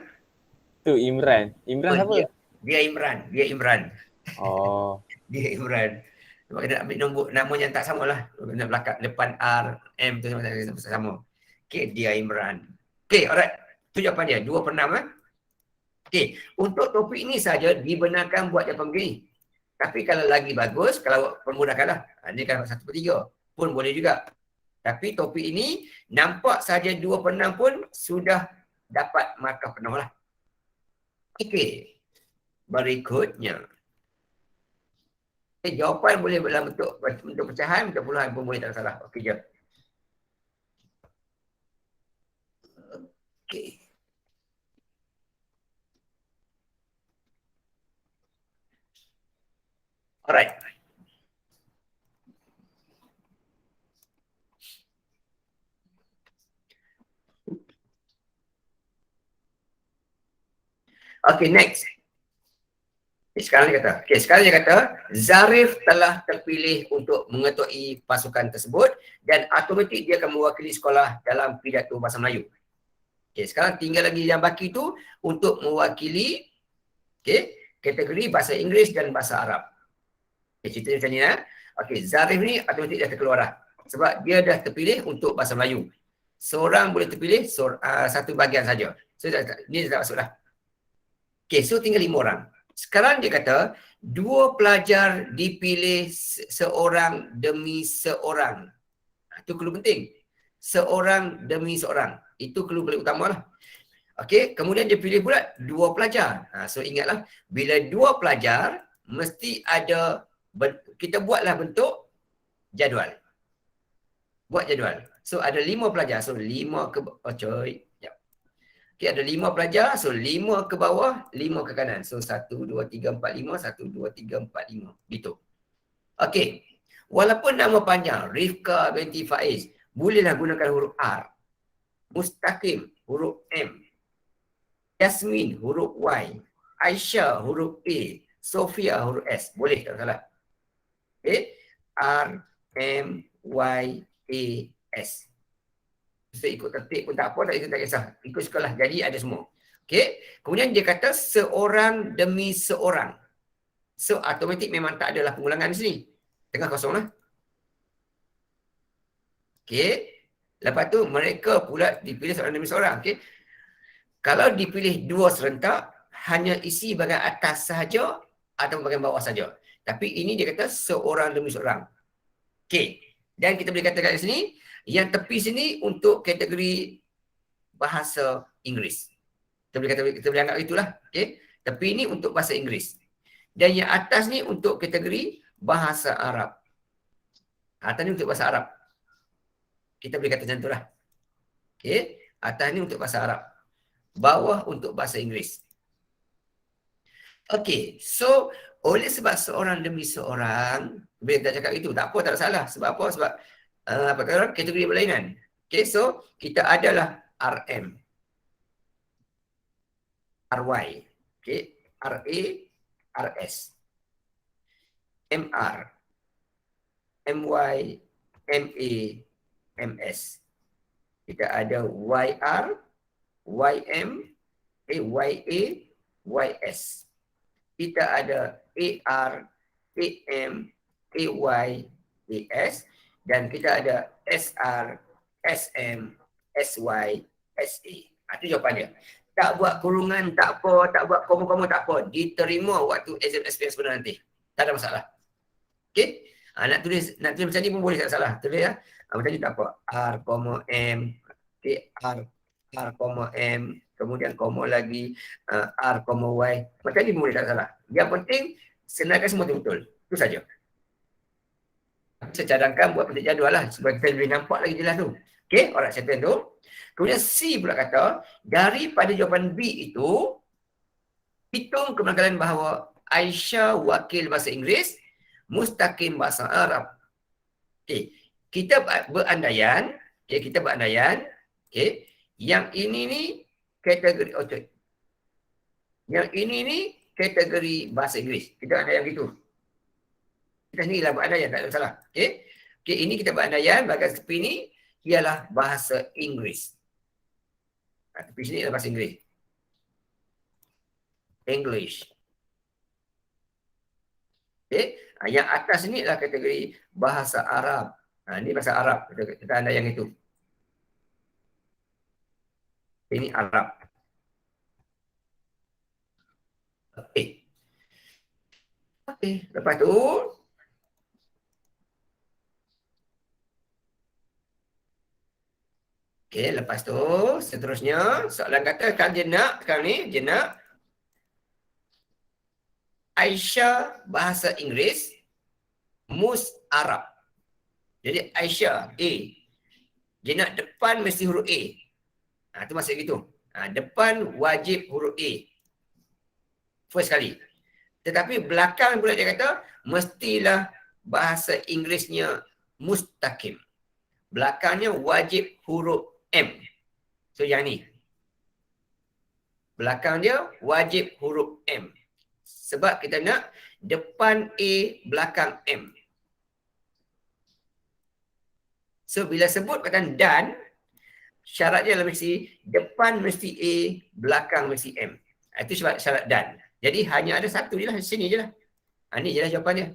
Tu Imran. Imran siapa? Dia Imran. Oh. Dia Imran. Sebab kena ambil nombor nama yang tak sama lah. Kena belakang depan R, M tu sama. Okay, dia Imran. Okay, alright. Itu jawapan dia. 2/6 eh. Okay, untuk topik ini saja dibenarkan buat jawapan begini. Tapi kalau lagi bagus, kalau permudahkanlah. Ini kan 1/3 pun boleh juga. Tapi topik ini nampak saja 2/6 pun sudah dapat markah penuh lah. Okay, berikutnya. Jawapan boleh dalam bentuk pecahan, bentuk puluhan pun boleh, tak salah. Okey je. Okey. Alright. Okay, next. Sekarang dia kata, Zarif telah terpilih untuk mengetuai pasukan tersebut dan automatik dia akan mewakili sekolah dalam pidato bahasa Melayu. Okay, sekarang tinggal lagi yang baki tu untuk mewakili kategori bahasa Inggeris dan bahasa Arab. Okay, cerita macam ni ya. Okay, Zarif ni automatik dah terkeluar dah. Sebab dia dah terpilih untuk bahasa Melayu. Seorang boleh terpilih satu bahagian saja. So, ni dah masuk dah. Okay, so tinggal 5 orang. Sekarang dia kata, 2 pelajar dipilih seorang demi seorang. Itu clue penting. Seorang demi seorang. Itu clue paling utama lah. Okey, kemudian dia pilih pula 2 pelajar. So ingatlah, bila 2 pelajar, mesti ada, kita buatlah bentuk jadual. Buat jadual. So ada 5 pelajar. So 5 ke, Okay, ada 5 pelajar, so 5 ke bawah, 5 ke kanan. So 1, 2, 3, 4, 5, 1, 2, 3, 4, 5. Gitu. Okay. Walaupun nama panjang, Rifka binti Faiz, bolehlah gunakan huruf R. Mustaqim, huruf M. Yasmin, huruf Y. Aisyah, huruf A. Sofia, huruf S. Boleh, tak salah. Okay. R, M, Y, A, S. So ikut tertib pun tak apa, tak kisah. Ikut sekolah, jadi ada semua. Okay. Kemudian dia kata seorang demi seorang. So automatik memang tak adalah pengulangan di sini. Tengah kosong lah. Okay. Lepas tu mereka pula dipilih seorang demi seorang. Okay. Kalau dipilih 2 serentak, hanya isi bahagian atas sahaja atau bahagian bawah saja. Tapi ini dia kata seorang demi seorang. Okay. Dan kita boleh katakan di sini, yang tepi sini untuk kategori bahasa Inggeris. Kita boleh anggap itulah. Okay. Tepi ini untuk bahasa Inggeris. Dan yang atas ni untuk kategori bahasa Arab. Atas ni untuk bahasa Arab. Kita boleh kata macam itulah. Okay. Atas ni untuk bahasa Arab. Bawah untuk bahasa Inggeris. Okay. So, oleh sebab seorang demi seorang, bila kita cakap itu, tak apa, tak ada salah. Sebab apa? Sebab kategori berlainan. Okay, so kita adalah RM, RY, okay, RA, RS, MR, MY, MA, MS. Kita ada YR, YM, YA, YS. Kita ada AR, AM, AY, AS. Dan kita ada SR, SM, SY, SA. Itu jawapan dia. Tak buat kurungan, tak apa, tak buat koma-koma, tak apa. Diterima waktu exam experience benar nanti. Tak ada masalah. Okay? Nak tulis macam ni pun boleh, tak salah. Tulis ya. Macam ni tak apa. R, M, okay, R, M, kemudian koma lagi, R, Y. Macam ni pun boleh, tak salah. Yang penting, senarkan semua betul-betul. Itu saja. Saya cadangkan buat bentuk jadual lah supaya kita boleh nampak lagi jelas tu. Okay, alright, settle tu. Kemudian C pula kata, daripada jawapan B itu, hitung kemungkinan bahawa Aisyah wakil bahasa Inggeris, Mustaqim bahasa Arab. Okey, kita berandaian, okey, yang ini ni kategori yang ini ni kategori bahasa Inggeris. Kita andaian gitu. Kita sendirilah berandaian, tak ada masalah. Okey. Okey, ini kita berandaian bahagian tepi ni ialah bahasa Inggeris. Tepi sini ialah bahasa Inggeris. English. Okey. Yang atas ni adalah kategori bahasa Arab. Ini bahasa Arab. Kita andaian itu. Ini Arab. Okey. Okey, lepas tu okey, lepas tu seterusnya soalan kata kan dia nak sekarang ni dia nak Aisyah bahasa Inggeris, Mus Arab. Jadi Aisyah A. Dia nak depan mesti huruf A. Itu maksud gitu. Depan wajib huruf A. First kali. Tetapi belakang pula dia kata mestilah bahasa Inggerisnya mustaqim. Belakangnya wajib huruf M. So yang ni. Belakang dia wajib huruf M. Sebab kita nak depan A, belakang M. So bila sebut perkataan dan, syarat dia adalah mesti depan mesti A, belakang mesti M. Itu syarat dan. Jadi hanya ada satu je lah, sini je lah. Ini je lah jawapan dia.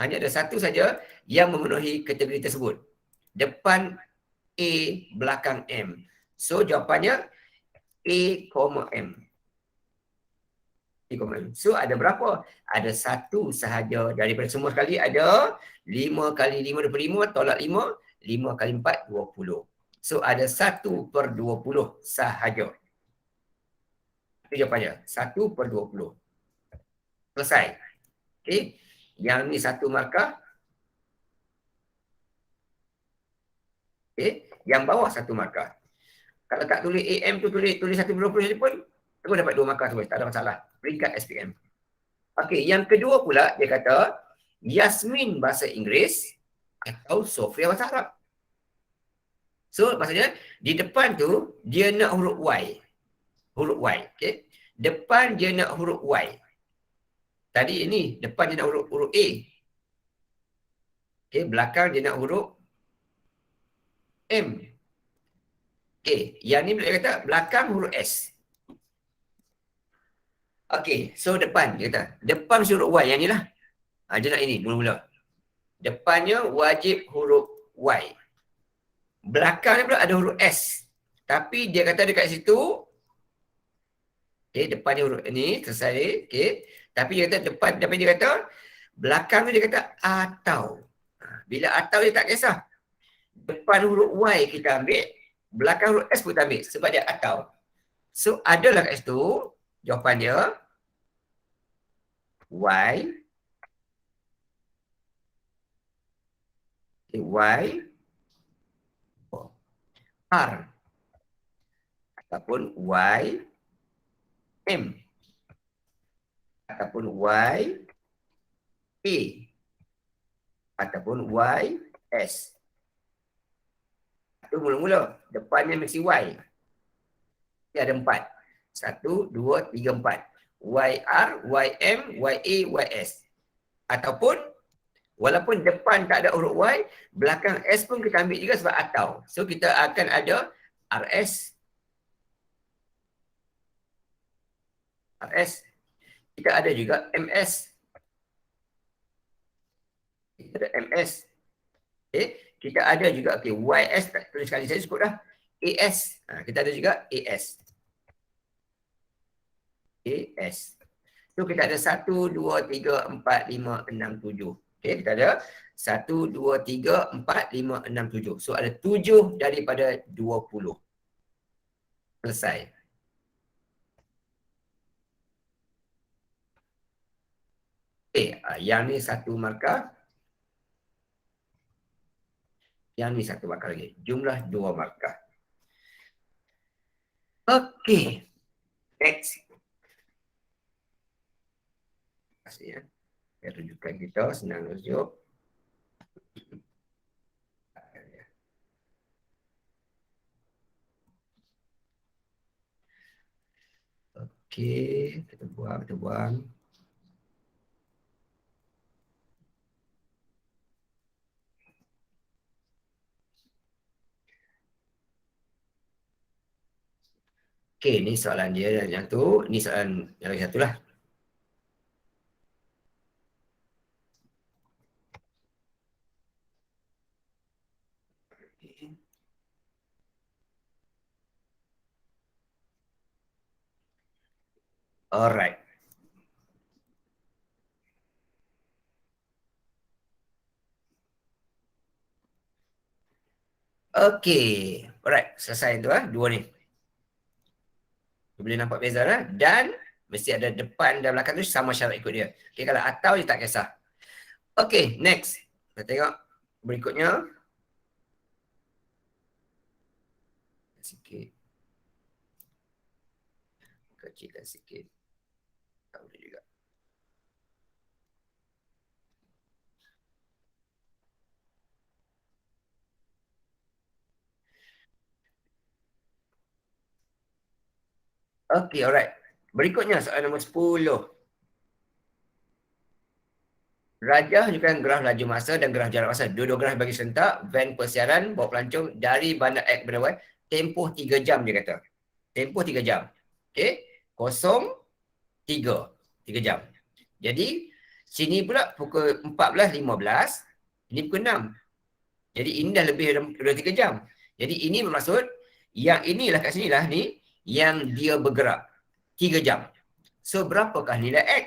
Hanya ada satu saja yang memenuhi kategori tersebut. Depan A, belakang M. So jawapannya A, M. So ada berapa? Ada satu sahaja. Daripada semua sekali ada 5 kali 5, 25, tolak 5, 5 kali 4, 20. So ada 1/20 sahaja. Itu jawapannya. 1/20. Selesai. Okey. Yang ni satu markah. Okey. Yang bawah satu markah. Kalau tak tulis AM tu tulis 1/20 saja pun, terus dapat 2 markah terus. Tak ada masalah. Peringkat SPM. Okey. Yang kedua pula dia kata Yasmin bahasa Inggeris atau Sofia bahasa Arab. So maksudnya di depan tu dia nak huruf Y. Huruf Y. Okay. Depan dia nak huruf Y. Tadi ini depan dia nak huruf A. Okay. Belakang dia nak huruf M. Okay. Yang ni boleh kata belakang huruf S. Okay. So depan dia kata. Depan huruf Y. Yang ni lah. Dia nak ini mula-mula. Depannya wajib huruf Y. Belakangnya pula ada huruf S. Tapi dia kata dekat situ, okay, depannya huruf ini, selesai. Okay. Tapi dia kata dia kata, belakangnya dia kata atau. Bila atau dia tak kisah. Depan huruf Y kita ambil, belakang huruf S pun kita ambil. Sebab dia atau. So adalah kat situ, jawapannya Y. Okay, Y. R ataupun Y M ataupun Y A ataupun Y S. Itu mula-mula depannya mesti Y. Dia ada 4. 1, 2, 3, 4. YR, YM, YA, YS. Ataupun walaupun depan tak ada huruf Y, belakang S pun kita ambil juga sebab atau. So kita akan ada RS. RS. Kita ada juga MS. Kita ada MS. Okay. Kita ada juga YS, tak tulis sekali saya sebut dah. AS. Kita ada juga AS. AS. So kita ada 1, 2, 3, 4, 5, 6, 7. Okay, kita ada 1, 2, 3, 4, 5, 6, 7. So ada 7 daripada 20. Selesai. Okay, yang ni satu markah. Yang ni satu markah lagi. Jumlah 2 markah. Okay. Next. Ya. Rujukan kita senang rujuk. Okey, kita buang. Okey, ni soalan dia yang tu, ni soalan yang lagi satu lah. Alright. Okey. Alright, selesai tu dua ni. Boleh nampak beza lah. Dan mesti ada depan dan belakang tu sama syarat ikut dia. Okey, kalau atau dia tak kisah. Okey, next. Kita tengok berikutnya. Sikit. Kecilkan sikit. Tak boleh juga. Okey, alright. Berikutnya soalan nombor 10. Rajah menunjukkan graf laju masa dan graf jarak masa. Dua-dua graf bagi serentak, van persiaran, bawa pelancong dari bandar X ke bandar Y, tempoh 3 jam dia kata. Tempoh 3 jam. Okey, 03, 3 jam. Jadi, sini pula pukul 14.15, ini pukul 6. Jadi, ini dah lebih dari 3 jam. Jadi, ini bermaksud, yang inilah kat sini lah ni, yang dia bergerak 3 jam. So, berapakah nilai X?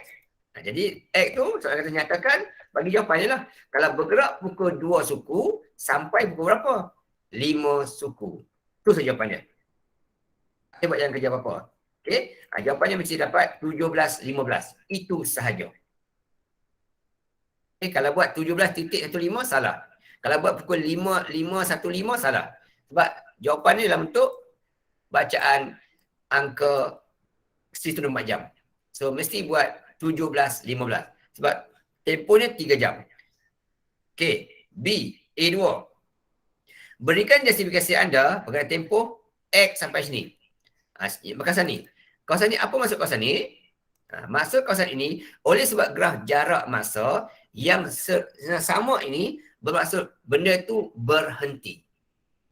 Nah, jadi X tu soalan kata nyatakan bagi jawapannya lah. Kalau bergerak pukul 2 suku sampai pukul berapa? 5 suku. Tu saja jawapannya. Dia buat jalan kerja apa-apa. Okey, jawapannya mesti dapat 17.15. Itu sahaja. Okay, kalau buat 17.15 salah. Kalau buat pukul 5.15 salah. Sebab jawapannya dalam bentuk bacaan angka 1/4 jam. So mesti buat 17.15. Sebab tempohnya 3 jam. Okey. B. A2. Berikan justifikasi anda mengenai tempoh X sampai sini. Kawasan ni. Kawasan ni, apa maksud kawasan ni? Maksud kawasan ini, oleh sebab graf jarak masa yang sama ini, bermaksud benda itu berhenti.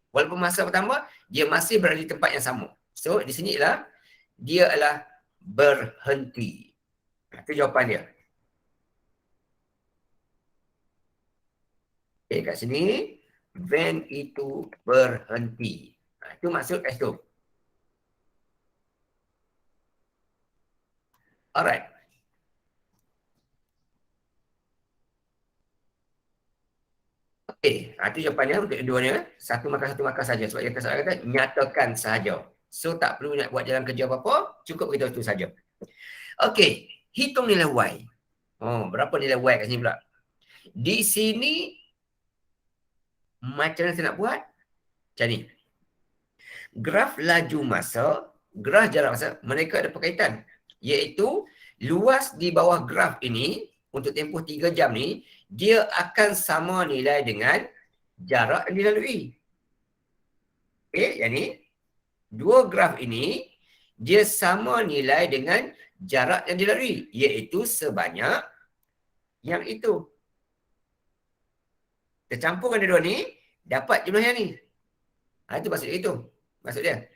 Walaupun masa bertambah, dia masih berada di tempat yang sama. So, di sinilah dia adalah berhenti. Itu jawapan dia. Okay, kat sini, van itu berhenti. Itu maksud S2. Alright. Okay, itu jawapannya untuk keduanya. Satu markah saja. Sebab yang kata nyatakan sahaja. So, tak perlu nak buat jalan kerja apa-apa. Cukup kita itu saja. Okay, hitung nilai Y. Berapa nilai Y kat sini pula? Di sini, macam mana saya nak buat? Macam ni. Graf laju masa, graf jarak masa, mereka ada perkaitan. Iaitu, luas di bawah graf ini, untuk tempoh 3 jam ni, dia akan sama nilai dengan jarak yang dilalui. Okay, yang ni. Dua graf ini, dia sama nilai dengan jarak yang dilalui. Iaitu sebanyak yang itu. Kita campurkan dua ni, dapat jumlah yang ni. Itu maksud itu. Maksud dia.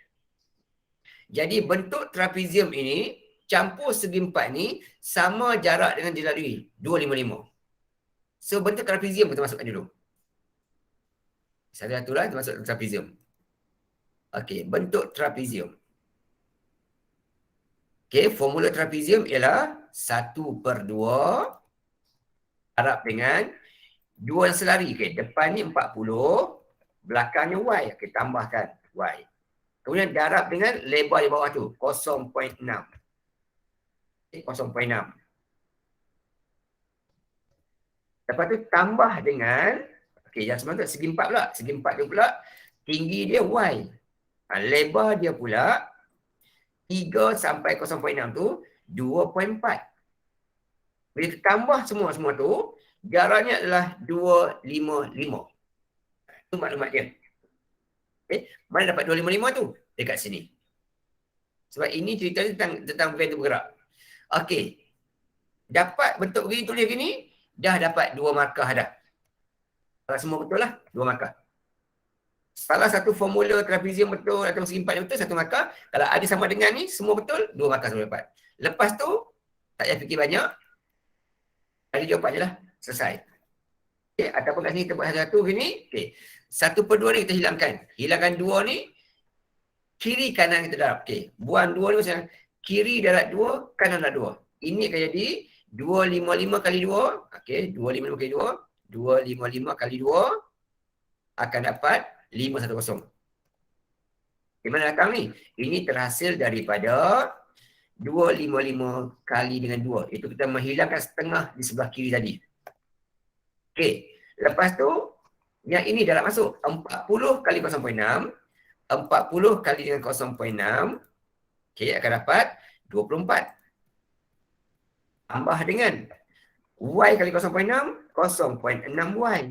Jadi bentuk trapezium ini, campur segi empat ni, sama jarak dengan dilalui. 255. So bentuk trapezium kita masukkan dulu. Satu-satu lah kita masuk trapezium. Okey, bentuk trapezium. Okey, formula trapezium ialah 1/2 darab dengan 2 yang selari. Okey, depan ni 40, belakangnya Y. Okey, tambahkan Y. Kemudian darab dengan lebar di bawah tu, 0.6. Okay, 0.6. Lepas tu tambah dengan, okey, yang sebenarnya segi 4 pula. Segi 4 tu pula, tinggi dia Y. Lebar dia pula, 3 sampai 0.6 tu, 2.4. Bila kita tambah semua tu, jaraknya adalah 255. Itu maklumat dia. Okay. Mana dapat 255 tu? Dekat sini. Sebab ini cerita tentang benda bergerak. Okey. Dapat bentuk begini, tulis begini, dah dapat 2 markah dah. Kalau semua betul lah, 2 markah. Salah satu formula trapezium betul atau segi empat betul, 1 markah. Kalau ada sama dengan ni, semua betul, 2 markah semua dapat. Lepas tu, tak payah fikir banyak. Ada jawapan je lah. Selesai. Okay. Ataupun kat sini kita buat satu begini. Okay. 1/2 ni kita hilangkan. Hilangkan 2 ni, kiri kanan kita darab. Okay. Buang 2 ni macam kiri darat 2, kanan darat 2. Ini akan jadi 255 kali 2. Okay. 255 kali 2. 255 kali 2 akan dapat 510. Di mana datang ni? Ini terhasil daripada 255 kali dengan 2. Itu kita menghilangkan setengah di sebelah kiri tadi. Okey. Lepas tu, yang ini dah nak masuk. 40 kali 0.6. 40 kali dengan 0.6. Okey, akan dapat 24. Tambah dengan Y kali 0.6, 0.6Y.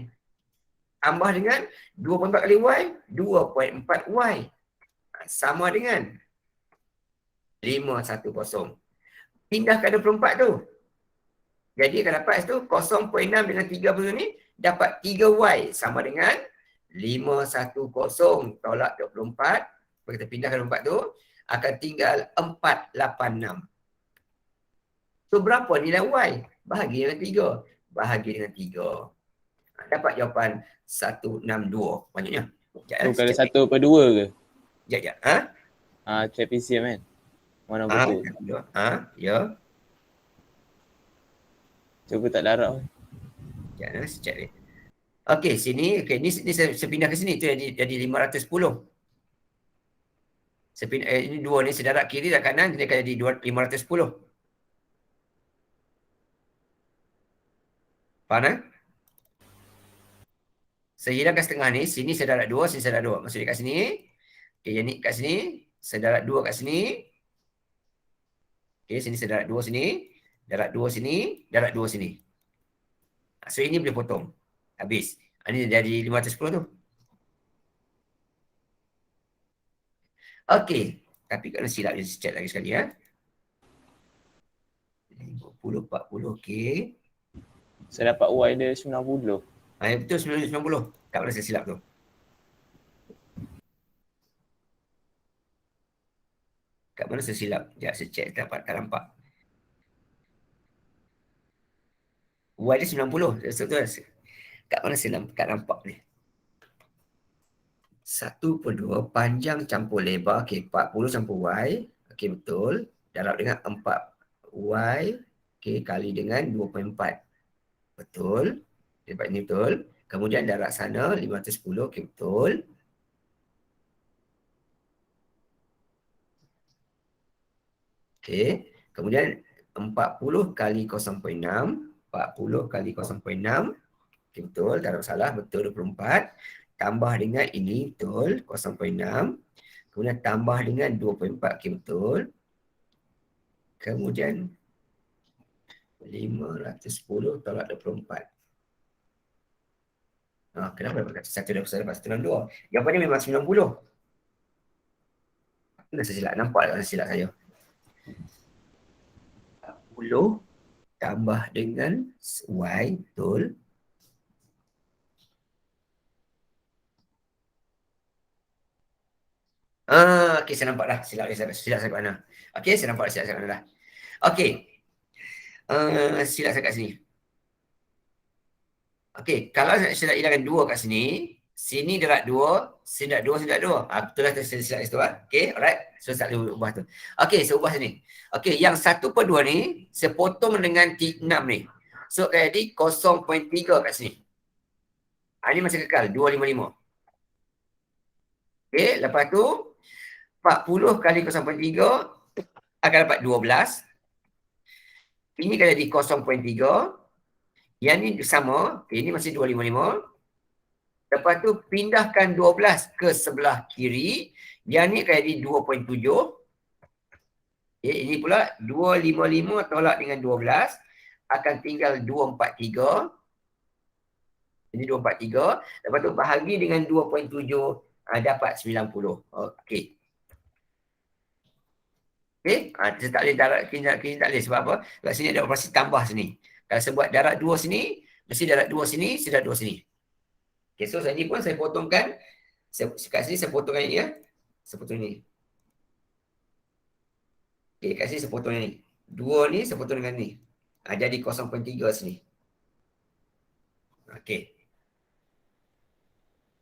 Tambah dengan 24 kali Y, 2.4Y. Sama dengan 510. Pindahkan 24 tu. Jadi akan dapat tu 0.6 dengan 30 ni dapat 3Y sama dengan 510 tolak 24. Kalau kita pindahkan 24 tu akan tinggal 486. So berapa nilai Y? Bahagi dengan 3. Bahagi dengan 3. Dapat jawapan 162. Banyaknya. Kalau 1/2 ke? Sekejap. Ha? Trapezium kan? Mana betul? Ya. Cuba tak darab. Sekejap, saya check ni. Okey, sini. Okey, ni saya pindah ke sini. Tu jadi 510. Ini 2 ni sedarat kiri dan kanan. Jadi akan jadi 510. Faham kan? Saya hilangkan setengah ni. Sini sedarat 2, sini sedarat 2. Maksudnya kat sini. Okey, yang ni kat sini. Sedarat 2 kat sini. Okey, sini sedarat 2 sini. Darat 2 sini. Darat 2 sini. So, ini boleh potong. Habis. Ini jadi 510 tu. Okey. Tapi kalau silap, saya check lagi sekali ya. 50, 40. Okey. Saya dapat Y dia 90. Betul 90. Kat mana saya silap tu? Kat mana saya silap? Sekejap saya check tak nampak. Y dia 90. Betul. Kat mana saya nampak ni? 1/2 panjang campur lebar. Okey, 40 campur Y. Okey, betul. Darab dengan 4Y. Okey, kali dengan 2.4. Betul. Dapat ini betul. Kemudian darab sana 510. Okey, betul. Okey. Kemudian 40 kali 0.6. 40 kali 0.6. Okey, betul. Tak ada masalah. Betul 24. Tambah dengan ini. Betul. 0.6. Kemudian tambah dengan 2.4. Okey, betul. Kemudian 510 tolak 24. Kenapa dapat 162? Jawapannya memang 90. Mana saya silap? Nampak tak silap saya? 40 tambah dengan Y, betul. Okey, saya nampak dah. Silap saya kat mana. Okey, saya nampak silap saya kat mana dah. Okey. Silap saya kat sini. Okey, kalau saya nak hilangkan 2 kat sini, sini darat 2, sini darat 2, sini darat 2. Betul lah saya silap situ. Okey, alright. So, tak boleh ubah tu. Okey, saya ubah sini. Okey, yang 1/2 ni, saya potong dengan 6 ni. So, jadi 0.3 kat sini. Ini masih kekal, 255. Okey, lepas tu, 40 kali 0.3 akan dapat 12. Ini akan jadi 0.3. Yang ni sama. Okay, ini masih 255. Lepas tu pindahkan 12 ke sebelah kiri. Yang ni akan jadi 2.7. Okay, ini pula 255 tolak dengan 12 akan tinggal 243. Ini 243. Lepas tu bahagi dengan 2.7 dapat 90. Okey. Okey, kita tak boleh darat, kita tak boleh sebab apa? Kat sini ada operasi tambah sini. Kalau saya buat darat 2 sini, mesti darat 2 sini, darat 2 sini. Okey, so ini pun saya potongkan. Kat sini saya potongkan ini ya. Saya potong ini. Okey, kat sini saya potong ini. 2 ni saya potong dengan ni. Jadi 0.3 sini. Okey.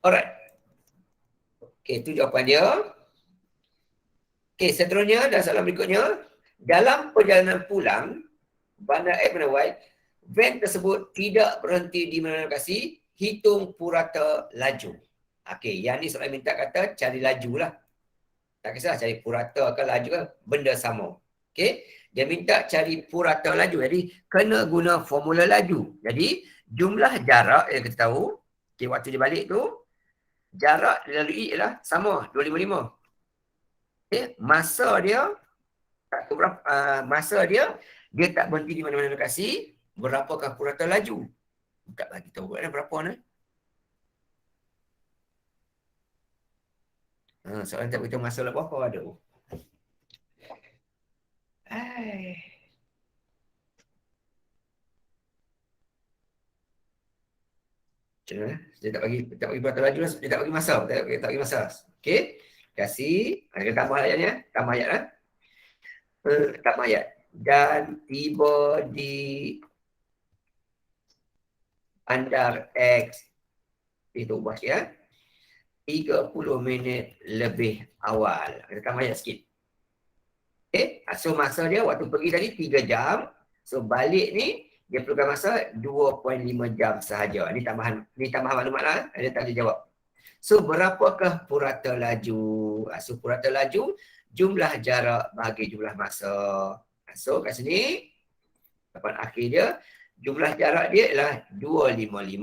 Alright. Okey, itu jawapan dia. Okey, seterusnya dan soalan berikutnya. Dalam perjalanan pulang, bandar X bandar Y, van tersebut tidak berhenti di mana lokasi, hitung purata laju. Okey, yang ni soalan minta kata cari laju lah. Tak kisah cari purata ke laju kan, benda sama. Okey, dia minta cari purata laju. Jadi, kena guna formula laju. Jadi, jumlah jarak yang kita tahu, okey, waktu dia balik tu, jarak dia lalui ialah sama, 255. Okay. Masa dia, dia tak berhenti di mana-mana lokasi, berapakah purata laju? Tak bagi tahu berapa ni. Soalan tak beritahu masa lah berapa ada. Macam mana? Dia tak bagi purata laju lah, dia tak bagi masa, tak bagi masa. Okey. Kasih, ada tambah ayatnya, tambah ayat lah. Tambah ayat. Dan tiba di bandar X, itu ubah sikit ya. 30 minit lebih awal. Kita tambah ayat sikit. Okay, so masa dia waktu pergi tadi 3 jam. So balik ni, dia perlukan masa 2.5 jam sahaja. Ini tambahan maklumat lah. Dia tak boleh jawab. So, berapakah purata laju? So, purata laju, jumlah jarak bagi jumlah masa. So, kat sini, dapat akhir dia, jumlah jarak dia ialah 255.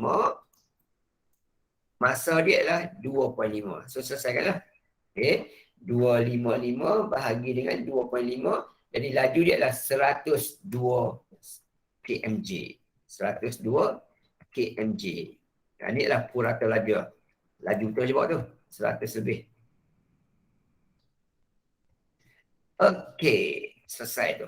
Masa dia ialah 2.5. So, selesaikanlah. Okay. 255 bahagi dengan 2.5. Jadi, laju dia ialah 102 kmj. 102 kmj. Ini adalah purata laju. Laju tu je buat tu. 100 lebih. Okey. Selesai tu.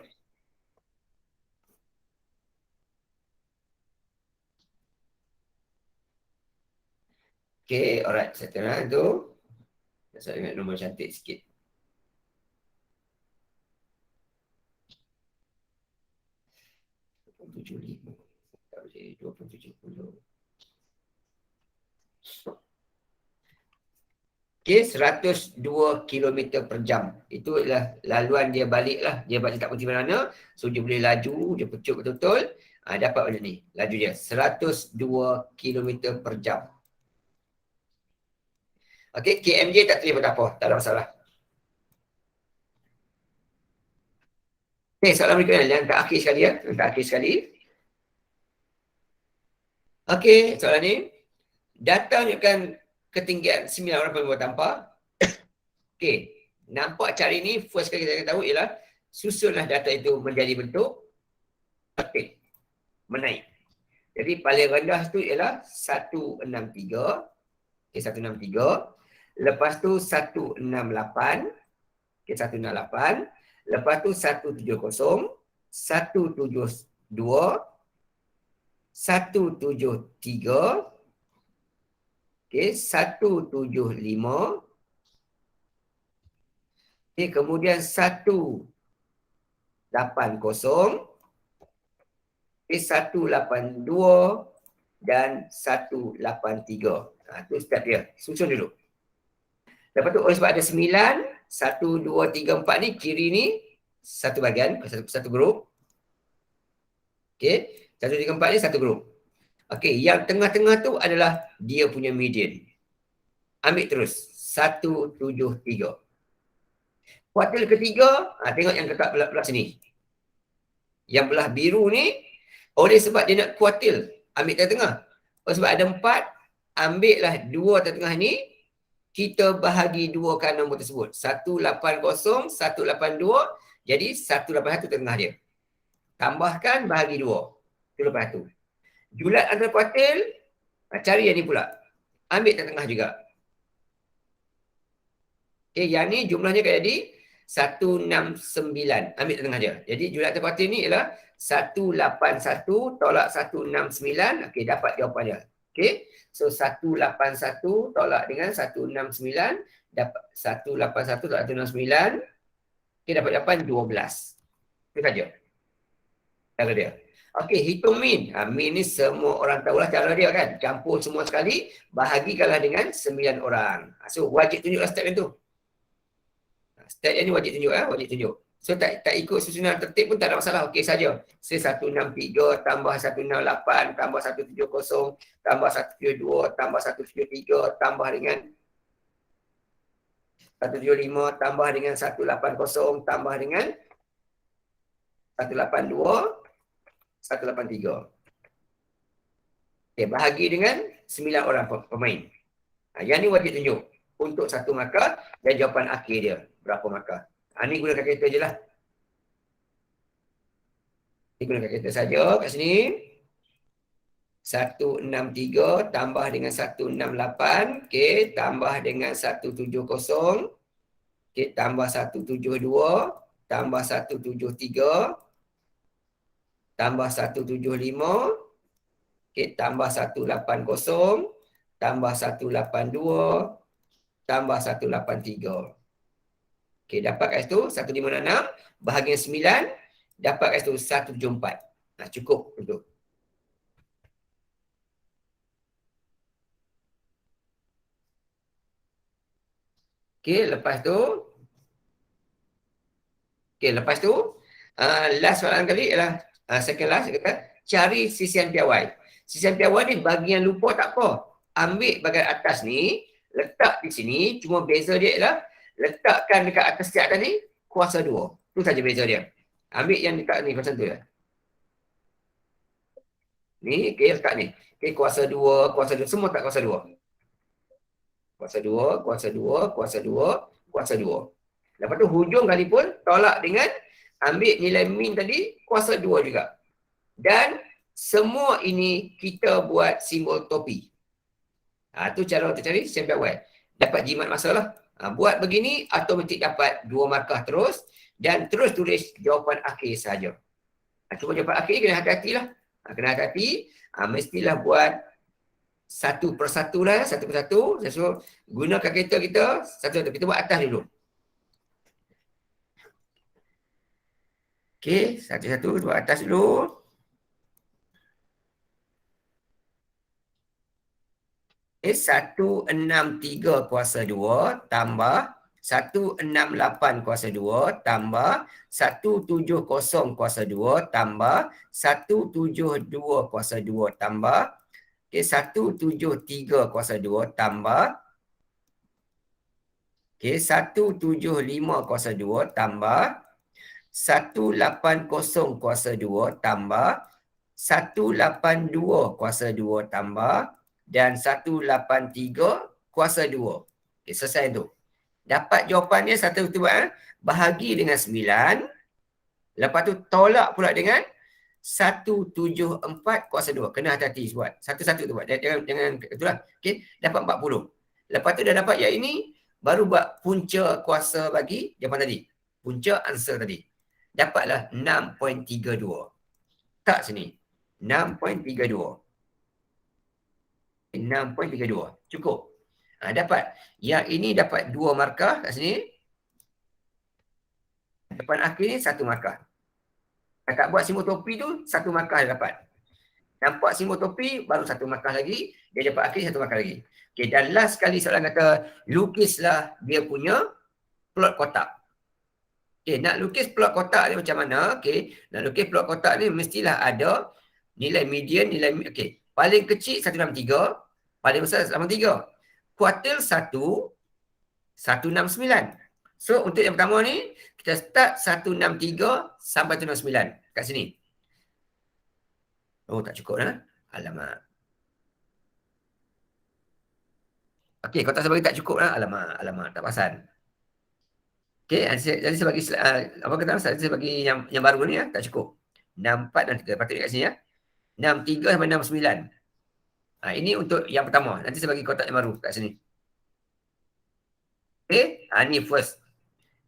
Okey. Alright. Settle tu. Saya ingat nombor cantik sikit. Tak boleh 2.70. Okey, 102 km per jam. Itu adalah laluan dia balik lah. Dia balik tak berhenti mana. So, dia boleh laju, dia pecut betul-betul. Dapat benda ni. Laju dia. 102 km per jam. Okey, KMJ tak terlibat apa. Tak ada masalah. Okey, soalan berikutnya. Yang terakhir sekali ya. Yang terakhir sekali. Okey, soalan ni. Data menunjukkan ketinggian 9 orang pembuat tanpa. Okey, nampak cara ini first kali kita tahu ialah susunlah data itu menjadi bentuk okey, menaik. Jadi paling rendah tu ialah 163. Okey, 163. Lepas tu 168. Okey, 168. Lepas tu 170, 172, 173. Okey, 175. Okey, kemudian 180. Okey, 182 dan 183. Itu step dia. Susun dulu. Lepas tu, sebab ada 9, 1, 2, 3, 4 ni, kiri ni satu bahagian, satu grup. Okey, 1, 3, 4 ni satu grup. Okey, yang tengah-tengah tu adalah dia punya median. Ambil terus. 173. Kuartil ketiga, tengok yang ketat belah sini. Yang belah biru ni, oleh sebab dia nak kuartil, ambil tengah-tengah. Sebab ada 4, ambillah 2 tengah ni, kita bahagi 2 kan nombor tersebut. 180, 182, jadi 181 tengah dia. Tambahkan bahagi 2. Itu lepas tu. Julat antara kuartil, cari yang ni pula. Ambil tengah juga. Okey, yang ni jumlahnya kayak jadi 169. Ambil tengah dia. Jadi julat antara kuartil ni ialah 181 tolak 169. Okey, dapat jawapannya. Okey. So 181 tolak dengan 169. Dapat 181 tolak 169. Okey, dapat jawapan 12. Itu saja. Cara dia. Okey, hitung min. Min ni semua orang tahulah cara dia kan. Campur semua sekali, bahagikanlah dengan 9 orang. So, wajib tunjuklah step yang tu. Step yang ni wajib tunjuk. Wajib tunjuk. So, tak ikut susunan tertib pun tak ada masalah. Okey saja. So, 163 tambah 168 tambah 170 tambah 172 tambah 173 tambah dengan 175 tambah dengan 180 tambah dengan 182 183. Okey, bahagi dengan 9 orang pemain. Yang ni wajib tunjuk untuk satu markah dan jawapan akhir dia. Berapa markah. Ni gunakan kalkulator je lah. Ni gunakan kalkulator saja kat sini. 163 tambah dengan 168. Okey, tambah dengan 170. Okey, tambah 172. Tambah 173. Tambah 175, okay, tambah 180, tambah 182, tambah 183. Okay, dapat kat situ 156, bahagian 9, dapat kat situ 174. Nah, cukup untuk. Okay, lepas tu, last soalan kali ialah second last, kata, cari sisian piawai. Sisian piawai ni bagi yang lupa tak apa. Ambil bahagian atas ni, letak di sini, cuma beza dia ialah letakkan dekat atas siap tadi, kuasa 2. Itu saja beza dia. Ambil yang dekat ni, kuasa 2 lah. Ni, okay, letak ni. Okay, kuasa 2, semua tak kuasa 2. Kuasa 2, kuasa 2, kuasa 2, kuasa 2. Lepas tu hujung kali pun tolak dengan ambil nilai min tadi, kuasa 2 juga. Dan semua ini kita buat simbol topi. Tu cara untuk cari sisian piawai. Dapat jimat masalah. Buat begini, automatik dapat 2 markah terus. Dan terus tulis jawapan akhir sahaja. Cuma jawapan akhir kena hati-hati lah. Kena hati-hati. Mestilah buat satu persatu lah. Satu persatu. So, gunakan kereta kita. Satu-satu. Kita buat atas dulu. Okey, satu-satu buat atas dulu. Okay, 163 kuasa 2 tambah 168 kuasa 2 tambah 170 kuasa 2 tambah 172 kuasa 2 tambah okay, 173 kuasa 2 tambah okay, 175 kuasa 2 tambah 180 kuasa 2 tambah 182 kuasa 2 tambah dan 183 kuasa 2. Okay, selesai tu. Dapat jawapannya satu tu bahagi dengan 9. Lepas tu tolak pula dengan 174 kuasa 2. Kena hati-hati buat. Satu-satu tu buat. Jangan itulah. Okey, dapat 40. Lepas tu dah dapat yang ini, baru buat punca kuasa bagi jawapan tadi. Punca answer tadi. Dapatlah 6.32. Tak sini. 6.32. 6.32. Cukup. Dapat. Yang ini dapat 2 markah kat sini. Depan akhir ni 1 markah. Tak buat simbol topi tu 1 markah dia dapat. Nampak simbol topi baru 1 markah lagi. Dia dapat akhir 1 markah lagi. Okay, dan last sekali soalan kata lukislah dia punya plot kotak. Okay, nak lukis plot kotak ni macam mana? Okay, nak lukis plot kotak ni mestilah ada nilai median, okay. Paling kecil 163, paling besar 183. Kuartil 1, 169. So, untuk yang pertama ni, kita start 163 sampai 169 kat sini. Oh, tak cukup lah. Alamak. Okey, kau tak sebagi tak cukup lah. Alamak, tak pasal. Okey, jadi saya bagi apa kata saya bagi yang baru ni ya, tak cukup. 64 dan 3. Patut kat sini ya. 63 sampai 69. Ini untuk yang pertama. Nanti saya bagi kotak yang baru kat sini. Okey, ni first.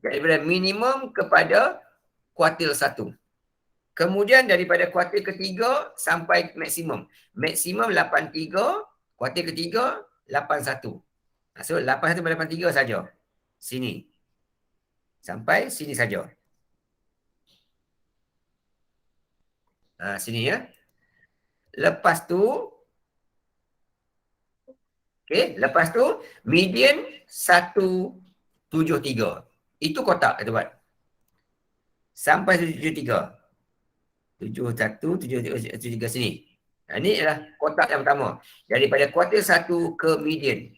Daripada minimum kepada kuartil 1. Kemudian daripada kuartil ketiga sampai maksimum. Maksimum 83, kuartil ketiga 81. So 81 sampai 83 saja. Sini. Sampai sini saja. Sini ya. Lepas tu, lepas tu median 173. Itu kotak kita buat. Sampai 173. 71, 73 sini. Ini adalah kotak yang pertama. Daripada kuartil 1 ke median.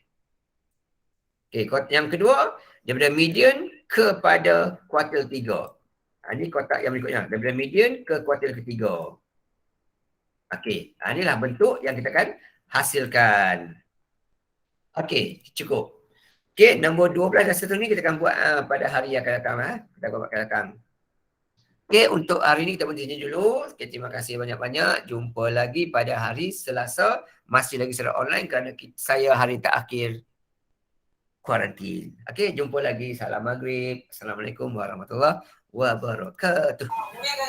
Kotak yang kedua, daripada median kepada kuartil 3. Ini kotak yang berikutnya. Daripada median ke kuartil ketiga. Inilah bentuk yang kita akan hasilkan. Cukup. Nombor 12 dan seterusnya kita akan buat pada hari yang akan datang. Kita akan buat akan datang. Untuk hari ini kita berhenti dulu. Terima kasih banyak-banyak. Jumpa lagi pada hari Selasa. Masih lagi secara online kerana saya hari terakhir kuarantin. Jumpa lagi. Salam maghrib. Assalamualaikum warahmatullahi wabarakatuh.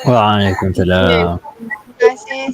Waalaikumsalam. Terima kasih.